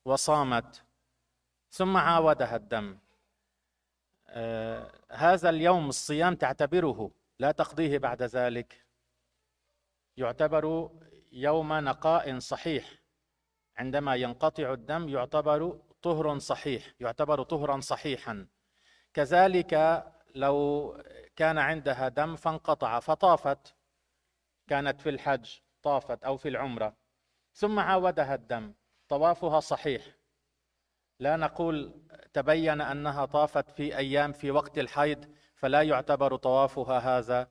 وصامت ثم عاودها الدم، هذا اليوم الصيام تعتبره، لا تقضيه بعد ذلك، يعتبر يوم نقاء صحيح. عندما ينقطع الدم يعتبر طهر صحيح، يعتبر طهرا صحيحا. كذلك لو كان عندها دم فانقطع فطافت، كانت في الحج طافت أو في العمرة ثم عاودها الدم، طوافها صحيح. لا نقول تبين أنها طافت في أيام في وقت الحيض فلا يعتبر طوافها هذا.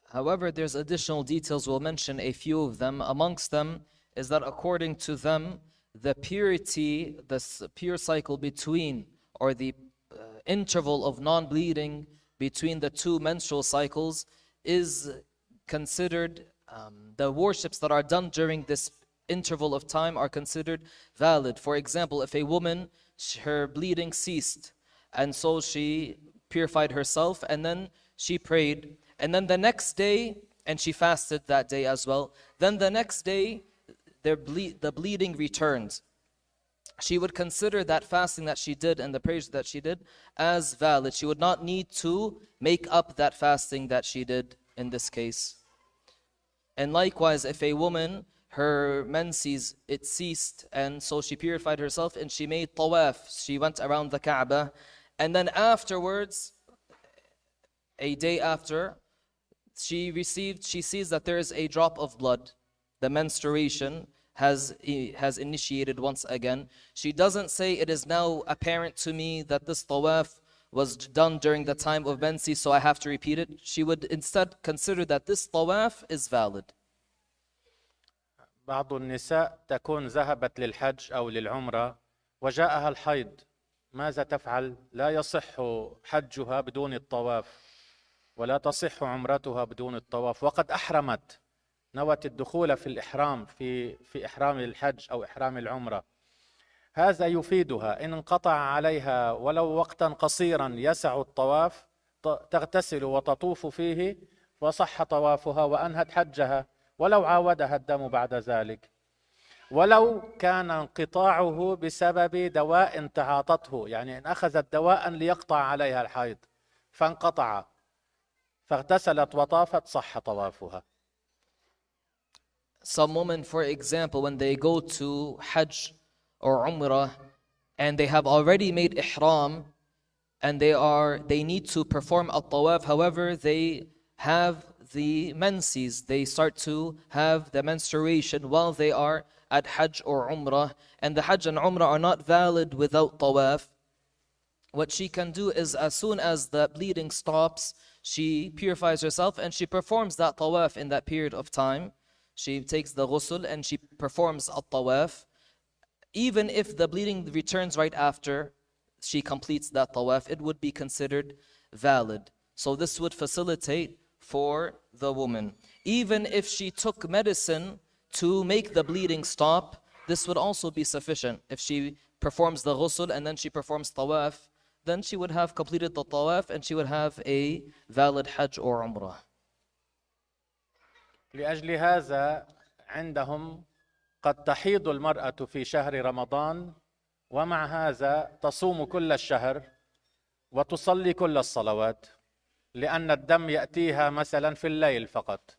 However, there's additional details. We'll mention a few of them. Amongst them is that according to them, the purity, the pure cycle between, or the interval of non-bleeding between the two menstrual cycles is considered, the worships that are done during this interval of time are considered valid. For example, if a woman, her bleeding ceased, and so she purified herself, and then she prayed, and then the next day, and she fasted that day as well, then the next day, the bleeding returned. She would consider that fasting that she did and the prayers that she did as valid. She would not need to make up that fasting that she did in this case. And likewise, if a woman, her menses, it ceased, and so she purified herself and she made tawaf, she went around the Kaaba, and then afterwards, a day after, she sees that there is a drop of blood. The menstruation has initiated once again. She doesn't say it is now apparent to me that this tawaf was done during the time of menses, so I have to repeat it. She would instead consider that this tawaf is valid. بعض النساء تكون ذهبت للحج أو للعمرة وجاءها الحيض، ماذا تفعل؟ لا يصح حجها بدون الطواف ولا تصح عمرتها بدون الطواف، وقد أحرمت، نوت الدخول في الإحرام في إحرام الحج أو إحرام العمرة. هذا يفيدها إن انقطع عليها ولو وقتا قصيرا يسع الطواف تغتسل وتطوف فيه وصح طوافها وأنهت حجها ولو عاودها الدم بعد ذلك، ولو كان انقطاعه بسبب دواء تعاطته، يعني إن أخذت دواء ليقطع عليها الحيض فانقطع فاغتسلت وطافت صح طوافها. Some women, for example, when they go to Hajj or Umrah and they have already made ihram and they need to perform at-tawaf, however, they have the menses, they start to have the menstruation while they are at Hajj or Umrah, and the Hajj and Umrah are not valid without tawaf. What she can do is, as soon as the bleeding stops, she purifies herself and she performs that tawaf in that period of time. She takes the ghusl and she performs at-tawaf. Even if the bleeding returns right after she completes that tawaf, it would be considered valid. So this would facilitate for the woman. Even if she took medicine to make the bleeding stop, this would also be sufficient. If she performs the ghusl and then she performs tawaf, then she would have completed the tawaf and she would have a valid Hajj or Umrah. لأجل هذا عندهم قد تحيض المرأة في شهر رمضان ومع هذا تصوم كل الشهر وتصلي كل الصلوات، لأن الدم يأتيها مثلا في الليل فقط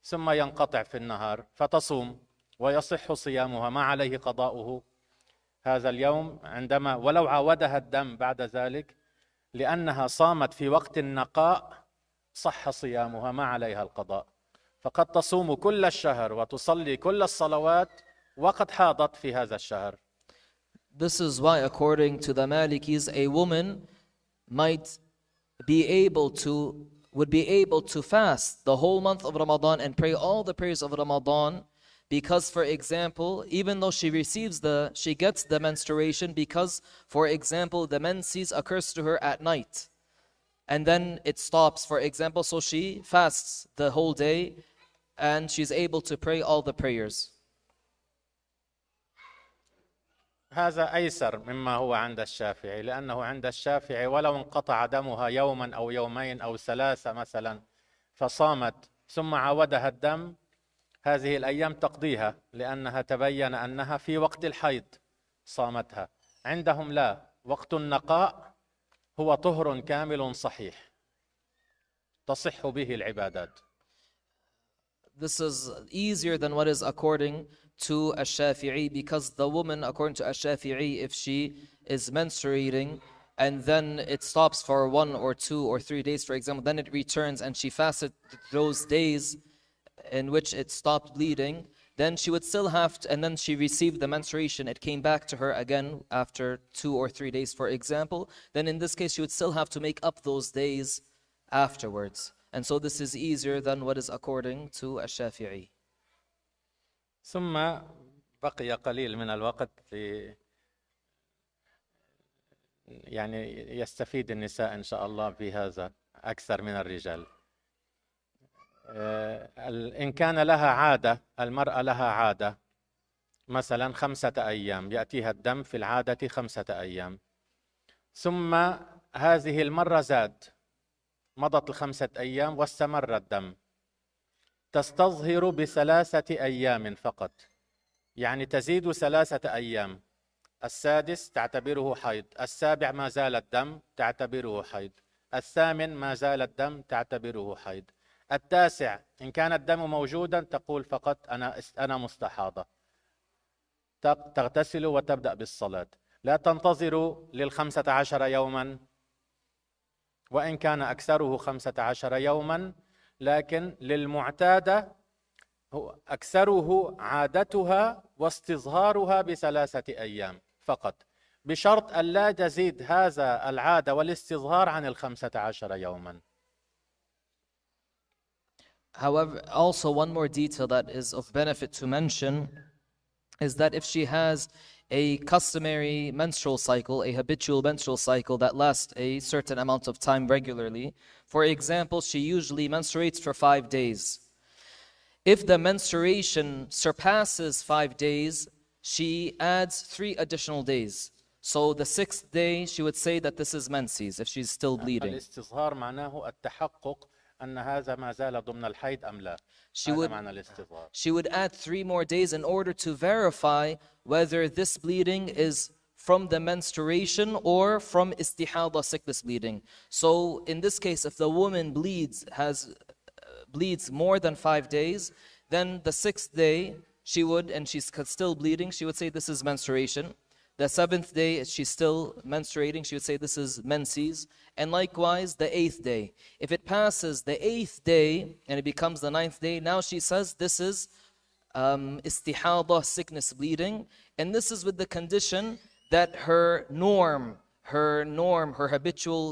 ثم ينقطع في النهار، فتصوم ويصح صيامها، ما عليه قضاؤه هذا اليوم عندما ولو عاودها الدم بعد ذلك، لأنها صامت في وقت النقاء صح صيامها، ما عليها القضاء. فقد تصوم كل الشهر وتصلي كل الصلوات وقد حاضت في هذا الشهر. This is why, according to the Malikis, a woman would be able to fast the whole month of Ramadan and pray all the prayers of Ramadan, because, for example, even though she gets the menstruation, because, for example, the menses occurs to her at night and then it stops, for example, so she fasts the whole day and she's able to pray all the prayers. هذا أيسر مما هو عند الشافعي، لأنه عند الشافعي ولو انقطع دمها يوما أو يومين أو ثلاثة مثلا فصامت ثم عاودها الدم، هذه الأيام تقضيها لأنها تبين أنها في وقت الحيض صامتها. عندهم لا، وقت النقاء هو طهر كامل صحيح تصح به العبادات. This is easier than what is according to Ash-Shafi'i, because the woman, according to Ash-Shafi'i, if she is menstruating and then it stops for 1 or 2 or 3 days, for example, then it returns and she fasted those days in which it stopped bleeding, then she would still have to, and then she received the menstruation, it came back to her again after 2 or 3 days, for example, then in this case she would still have to make up those days afterwards. And so this is easier than what is according to Ash-Shafi'i. ثم بقي قليل من الوقت يعني يستفيد النساء إن شاء الله بهذا أكثر من الرجال. إن كان لها عادة، المرأة لها عادة مثلا 5 أيام يأتيها الدم في العادة 5 أيام، ثم هذه المرة زاد، مضت 5 أيام واستمر الدم، تستظهر ب3 أيام فقط، يعني تزيد 3 أيام، 6 تعتبره حيض، 7 ما زال الدم تعتبره حيض، 8 ما زال الدم تعتبره حيض، 9 إن كان الدم موجودا تقول فقط أنا مستحاضة، تغتسل وتبدأ بالصلاة، لا تنتظر لل15 يوما، وإن كان أكثره 15 يوما، لكن للمعتادة هو أكثره عادتها واستظهارها ب3 أيام فقط، بشرط أن لا تزيد هذا العادة والاستظهار عن 15 يوما. However, also one more detail that is of benefit to mention is that if she has a customary menstrual cycle, a habitual menstrual cycle that lasts a certain amount of time regularly, for example, she usually menstruates for 5 days. If the menstruation surpasses 5 days, she adds 3 additional days. So the 6th day, she would say that this is menses, if she's still bleeding. الاستظهار معناه التحقق أن هذا ما زال ضمن الحيض أم لا. She would add 3 more days in order to verify whether this bleeding is from the menstruation or from istihada, sickness bleeding. So in this case, if the woman bleeds more than 5 days, then the 6th day she would, and she's still bleeding, she would say this is menstruation. The 7th day, she's still menstruating, she would say this is menses. And likewise, the 8th day. If it passes the 8th day and it becomes the 9th day, now she says this is istihada, sickness bleeding. And this is with the condition that her habitual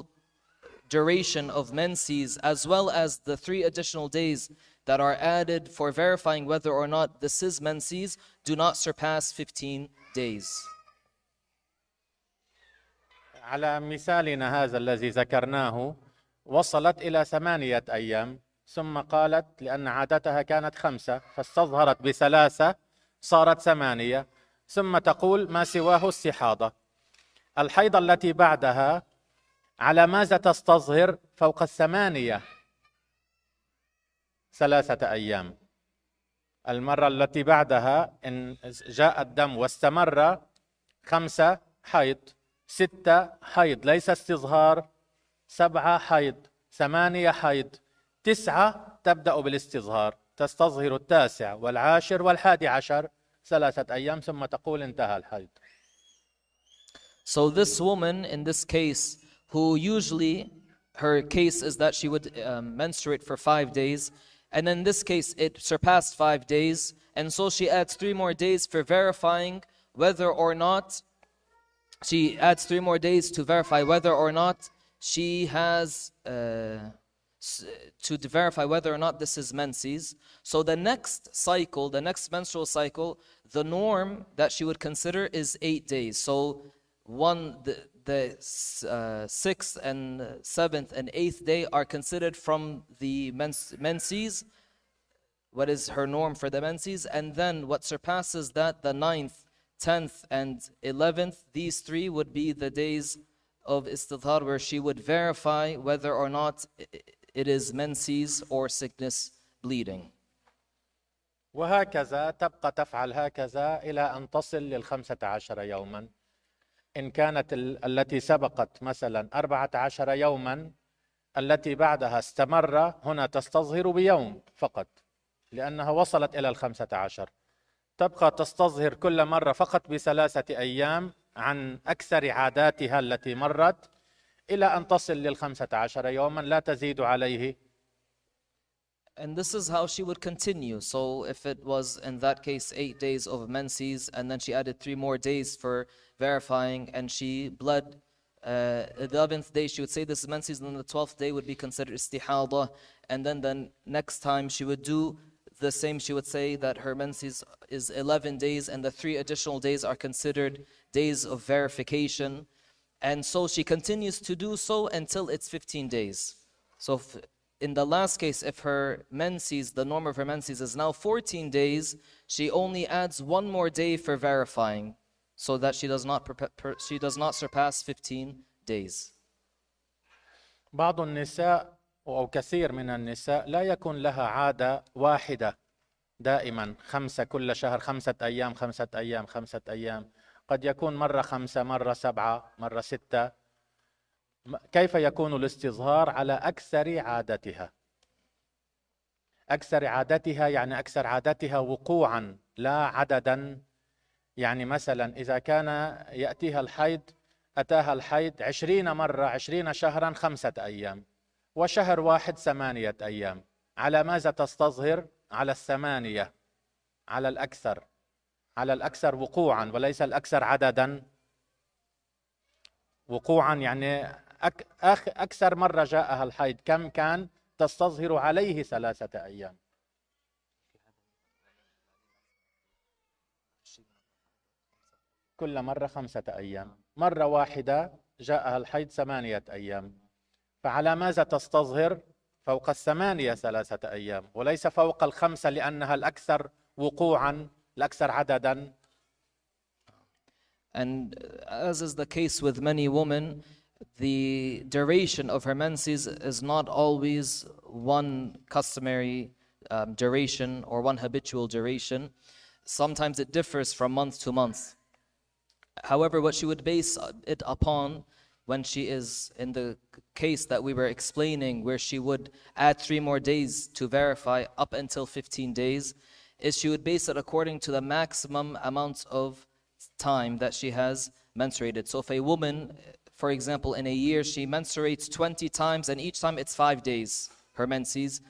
duration of menses, as well as the 3 additional days that are added for verifying whether or not this is menses, do not surpass 15 days. على مثالنا هذا الذي ذكرناه وصلت إلى 8 أيام ثم قالت لأن عادتها كانت 5 فاستظهرت ب3 صارت 8 ثم تقول ما سواه استحاضة. الحيضة التي بعدها على ماذا تستظهر فوق 8 3 أيام؟ المرة التي بعدها إن جاء الدم واستمر 5 حيض 6 حيض ليس استظهار 7 حيض 8 حيض 9 تبدأ بالاستظهار تستظهر 9 والعاشر والحادي عشر 3 أيام ثم تقول انتهى الحيض. So this woman in this case, who usually her case is that she would menstruate for 5 days, and in this case it surpassed 5 days, and so she adds 3 more days for verifying whether or not she adds 3 more days to verify whether or not she has to verify whether or not this is menses. So the next cycle, the next menstrual cycle, the norm that she would consider is 8 days. So the 6th and 7th and 8th day are considered from the menses, what is her norm for the menses, and then what surpasses that, the 9th, 10th and 11th, these 3 would be the days of istidhar where she would verify whether or not it is menses or sickness bleeding. وهكذا تبقى تفعل هكذا إلى أن تصل لل15 يوما. إن كانت التي سبقت مثلا 14 يوما التي بعدها استمر، هنا تستظهر بيوم فقط لأنها وصلت إلى 15. تبقى تستظهر كل مرة فقط ب3 أيام عن أكثر عاداتها التي مرت إلى أن تصل لل15 يوما لا تزيد عليه. And this is how she would continue. So if it was in that case 8 days of menses, and then she added 3 more days for verifying, and she bled the 11th day, she would say this is menses, and then the 12th day would be considered istihada, and then the next time she would do the same. She would say that her menses is 11 days, and the 3 additional days are considered days of verification. And so she continues to do so until it's 15 days. So in the last case, if her menses, the norm of her menses is now 14 days, she only adds 1 more day for verifying, so that she does not surpass 15 days. بعض النساء أو كثير من النساء لا يكون لها عادة واحدة دائما 5 كل شهر 5 أيام 5 أيام 5 أيام، قد يكون مرة 5 مرة 7 مرة 6. كيف يكون الاستظهار على أكثر عادتها؟ أكثر عادتها يعني أكثر عادتها وقوعا لا عددا. يعني مثلا إذا كان يأتيها الحيض، أتاها الحيض 20 مرة 20 شهرا 5 أيام، وشهر واحد 8 أيام، على ماذا تستظهر؟ على 8، على الأكثر وقوعا وليس الأكثر عددا. وقوعا يعني أكثر مرة جاءها الحيض كم كان؟ تستظهر عليه 3 أيام. كل مرة 5 أيام، مرة واحدة جاءها الحيض 8 أيام، فعلى ماذا تستظهر؟ فوق 8 3 أيام، وليس فوق 5 لأنها الأكثر وقوعا الأكثر عددا. And as is the case with many women, the duration of her menses is not always one customary duration or one habitual duration. Sometimes it differs from month to month. However, what she would base it upon when she is in the case that we were explaining, where she would add 3 more days to verify up until 15 days, is she would base it according to the maximum amount of time that she has menstruated. So if a woman, for example, in a year, she menstruates 20 times, and each time it's 5 days, her menses,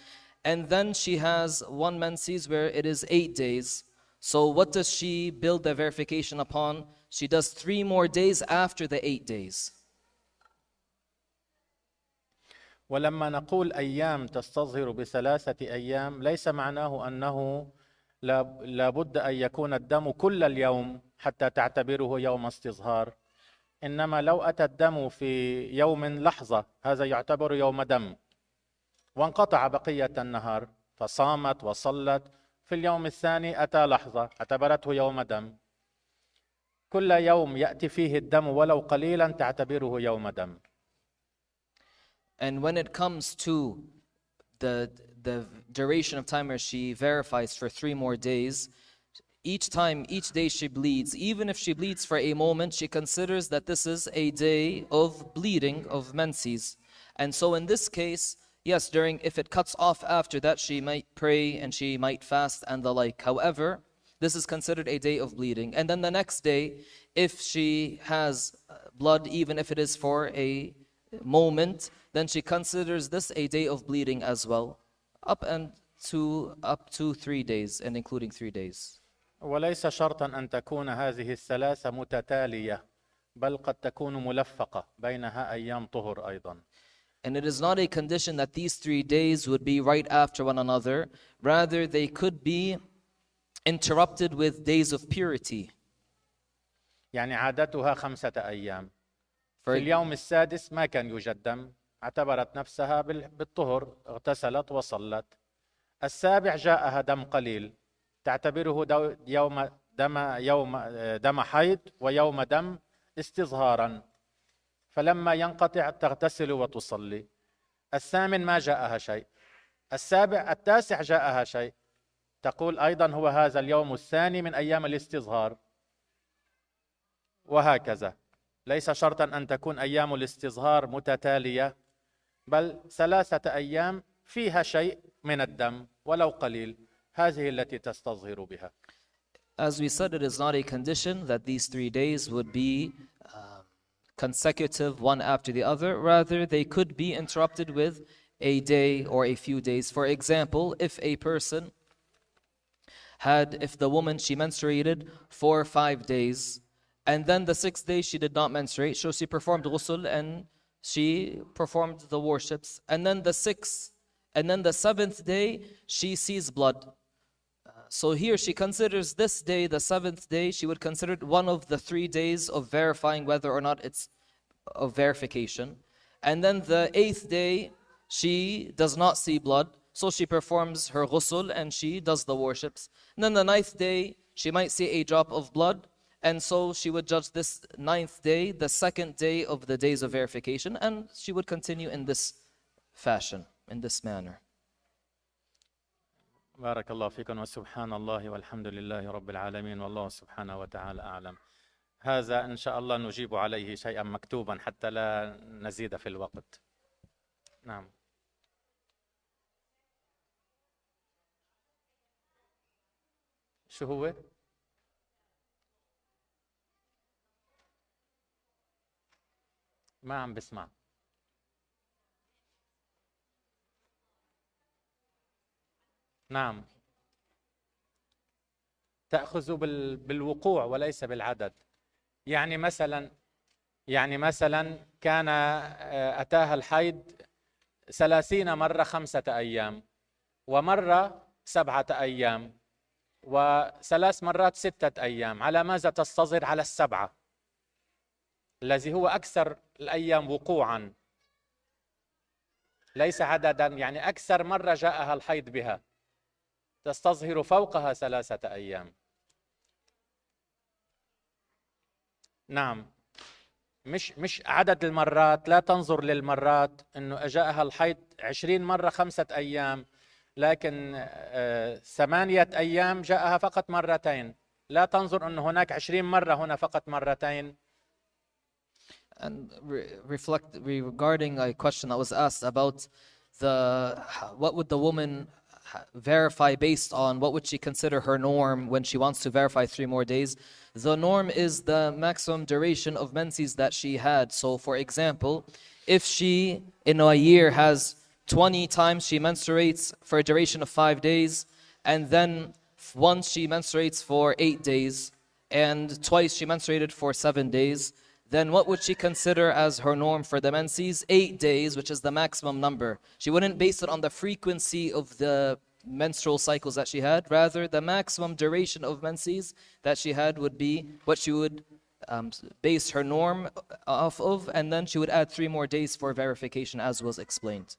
and then she has one menses where it is 8 days. So what does she build the verification upon? She does 3 more days after the 8 days. ولما نقول أيام تستظهر ب3 أيام ليس معناه أنه لابد أن يكون الدم كل اليوم حتى تعتبره يوم استصهار، إنما لو أتى الدم في يوم لحظة هذا يعتبر يوم دم، وانقطع بقية النهار فصامت وصلت، في اليوم الثاني أتى لحظة اعتبرته يوم دم. كل يوم يأتي فيه الدم ولو قليلا تعتبره يوم دم. And when it comes to the duration of time where she verifies for 3 more days, each day she bleeds, even if she bleeds for a moment, she considers that this is a day of bleeding, of menses. And so in this case, yes, if it cuts off after that, she might pray and she might fast and the like. However, this is considered a day of bleeding. And then the next day, if she has blood, even if it is for a moment, then she considers this a day of bleeding as well, up to 3 days and including 3 days. وليس شرطا أن تكون هذه ال3 متتالية، بل قد تكون ملفقة بينها أيام طهر أيضا. And it is not a condition that these 3 days would be right after one another. Rather, they could be interrupted with days of purity. يعني عادتها 5 أيام. في اليوم السادس ما كان يوجد دم، اعتبرت نفسها بالطهر، اغتسلت وصلت. السابع جاءها دم قليل، تعتبره دم حيض ويوم دم استصهارا، فلما ينقطع تغتسل وتصلي. الثامن ما جاءها شيء، التاسع جاءها شيء، تقول أيضا هو هذا اليوم الثاني من أيام الاستصهار، وهكذا. ليس شرطا أن تكون أيام الاستصهار متتالية، بل 3 أيام فيها شيء من الدم ولو قليل، هذه التي تستظهر بها. As we said, it is not a condition that these 3 days would be consecutive one after the other. Rather, they could be interrupted with a day or a few days. For example, if the woman, she menstruated for 5 days, and then the 6th day she did not menstruate, so she performed ghusl and she performed the worships, and then the 7th day she sees blood. So here she considers this day, the 7th day, she would consider it one of the 3 days of verifying whether or not it's of verification. And then the 8th day, she does not see blood, so she performs her ghusl and she does the worships. And then the 9th day, she might see a drop of blood, and so she would judge this 9th day, the 2nd day of the days of verification, and she would continue in this fashion, in this manner. بارك الله فيكم وسبحان الله والحمد لله رب العالمين والله سبحانه وتعالى أعلم. هذا إن شاء الله نجيب عليه شيئا مكتوبا حتى لا نزيد في الوقت. نعم. شو هو؟ ما عم بسمع. نعم، تأخذ بالوقوع وليس بالعدد. يعني مثلا كان أتاها الحيض 30 مرة 5 أيام، ومرة 7 أيام، و3 مرات 6 أيام. على ماذا تستظهر؟ على 7 الذي هو أكثر الأيام وقوعا، ليس عددا. يعني أكثر مرة جاءها الحيض بها تستظهر فوقها 3 أيام. نعم، مش عدد المرات. لا تنظر للمرات انه جاءها الحيض 20 مرة 5 أيام، لكن 8 أيام جاءها فقط 2 مرات. لا تنظر أن هناك 20 مرة هنا فقط مرتين. And reflect regarding a question that was asked about what would the woman verify based on, what would she consider her norm when she wants to verify 3 more days? The norm is the maximum duration of menses that she had. So for example, if she in a year has 20 times she menstruates for a duration of 5 days, and then once she menstruates for 8 days, and twice she menstruated for 7 days, then what would she consider as her norm for the menses? 8 days, which is the maximum number. She wouldn't base it on the frequency of the menstrual cycles that she had. Rather, the maximum duration of menses that she had would be what she would base her norm off of, and then she would add 3 more days for verification, as was explained.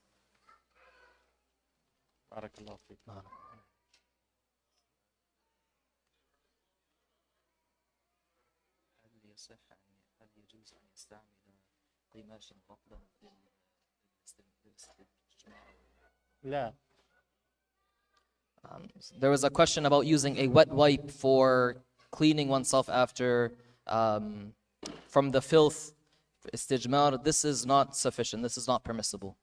لا. There was a question about using a wet wipe for cleaning oneself after from the filth, istijmar. This is not sufficient. This is not permissible.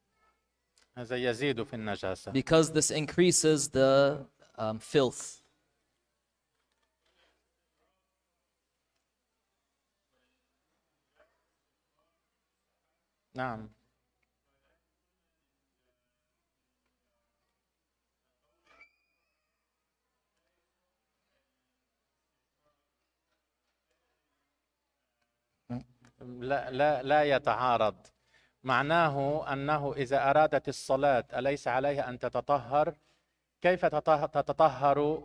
هذا يزيد في النجاسة. Because this increases the filth. نعم. لا يتعارض. معناه أنه إذا أرادت الصلاة أليس عليها أن تتطهر؟ كيف تتطهر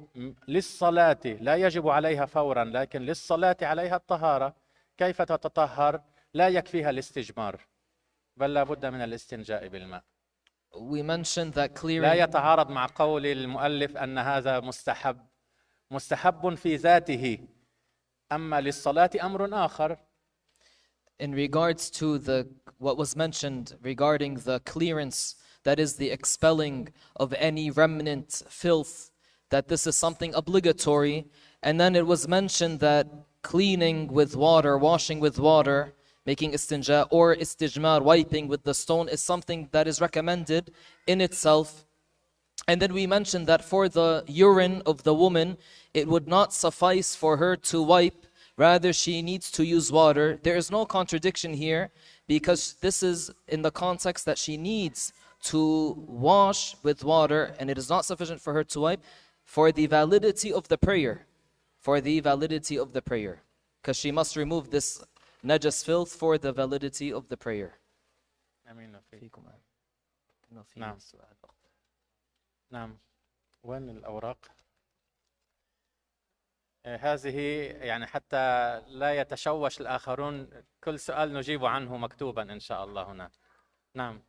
للصلاة؟ لا يجب عليها فورا، لكن للصلاة عليها الطهارة. كيف تتطهر؟ لا يكفيها الاستجمار، بل لا بد من الاستنجاء بالماء. We mentioned that clearing. لا يتعارض مع قول المؤلف أن هذا مستحب في ذاته، أما للصلاة أمر آخر. In regards to what was mentioned regarding the clearance, that is the expelling of any remnant filth, that this is something obligatory. And then it was mentioned that cleaning with water, washing with water, making istinja or istijmar, wiping with the stone, is something that is recommended in itself. And then we mentioned that for the urine of the woman, it would not suffice for her to wipe. Rather, she needs to use water. There is no contradiction here, because this is in the context that she needs to wash with water, and it is not sufficient for her to wipe for the validity of the prayer. For the validity of the prayer. Because she must remove this najas filth for the validity of the prayer. نعم. نعم. وين الأوراق؟ هذه يعني حتى لا يتشوش الآخرون، كل سؤال نجيب عنه مكتوبا إن شاء الله هنا. نعم.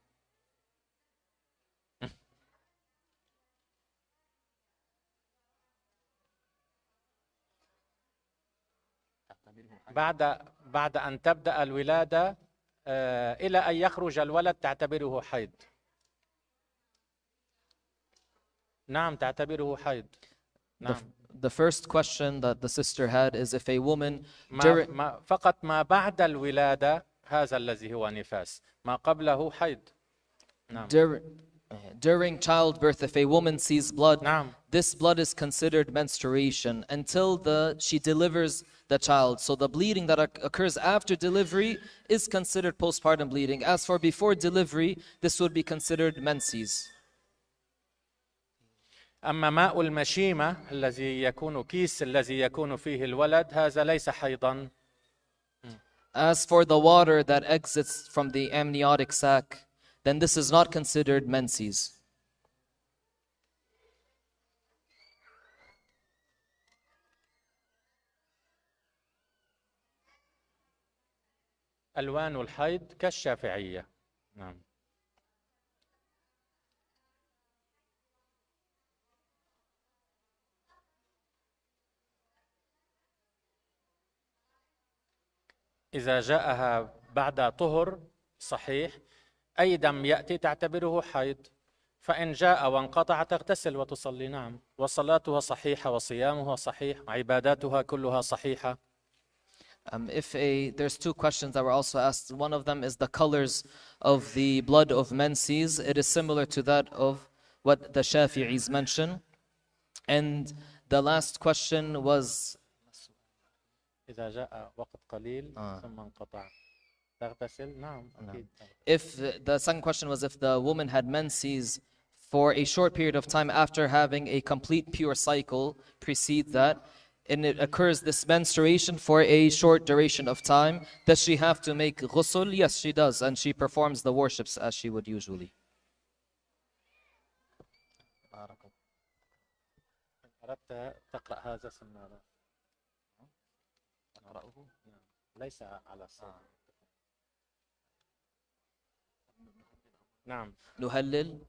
بعد أن تبدأ الولادة إلى أن يخرج الولد تعتبره حيض. نعم تعتبره حيض. نعم. The first question that the sister had is if a woman فقط ما بعد الولادة هذا الذي هو نفاس، ما قبله حيض. نعم. During childbirth, if a woman sees blood, نعم. this blood is considered menstruation until she delivers the child. So the bleeding that occurs after delivery is considered postpartum bleeding. As for before delivery, this would be considered menses. أما ماء المشيمة الذي يكون كيس الذي يكون فيه الولد هذا ليس حيضا. As for the water that exits from the amniotic sac, then this is not considered menses. ألوان الحيض كالشافعية. نعم. إذا جاءها بعد طهر صحيح، أي دم يأتي تعتبره حيض. فإن جاء وانقطع تغتسل وتصلي. نعم، وصلاتها صحيحة وصيامها صحيح وعباداتها كلها صحيحة. There's two questions that were also asked. One of them is the colors of the blood of menses. It is similar to that of what the Shafi'is mention. And the last question was إذا جاء وقت قليل ثم انقطع تغتسل. نعم أكيد. if the second question was if the woman had menses for a short period of time after having a complete pure cycle precede that, and it occurs this menstruation for a short duration of time, does she have to make ghusl? Yes, she does, and she performs the worships as she would usually. أردت تقرأ هذا ثم ليس على الصوت. نعم. نهلل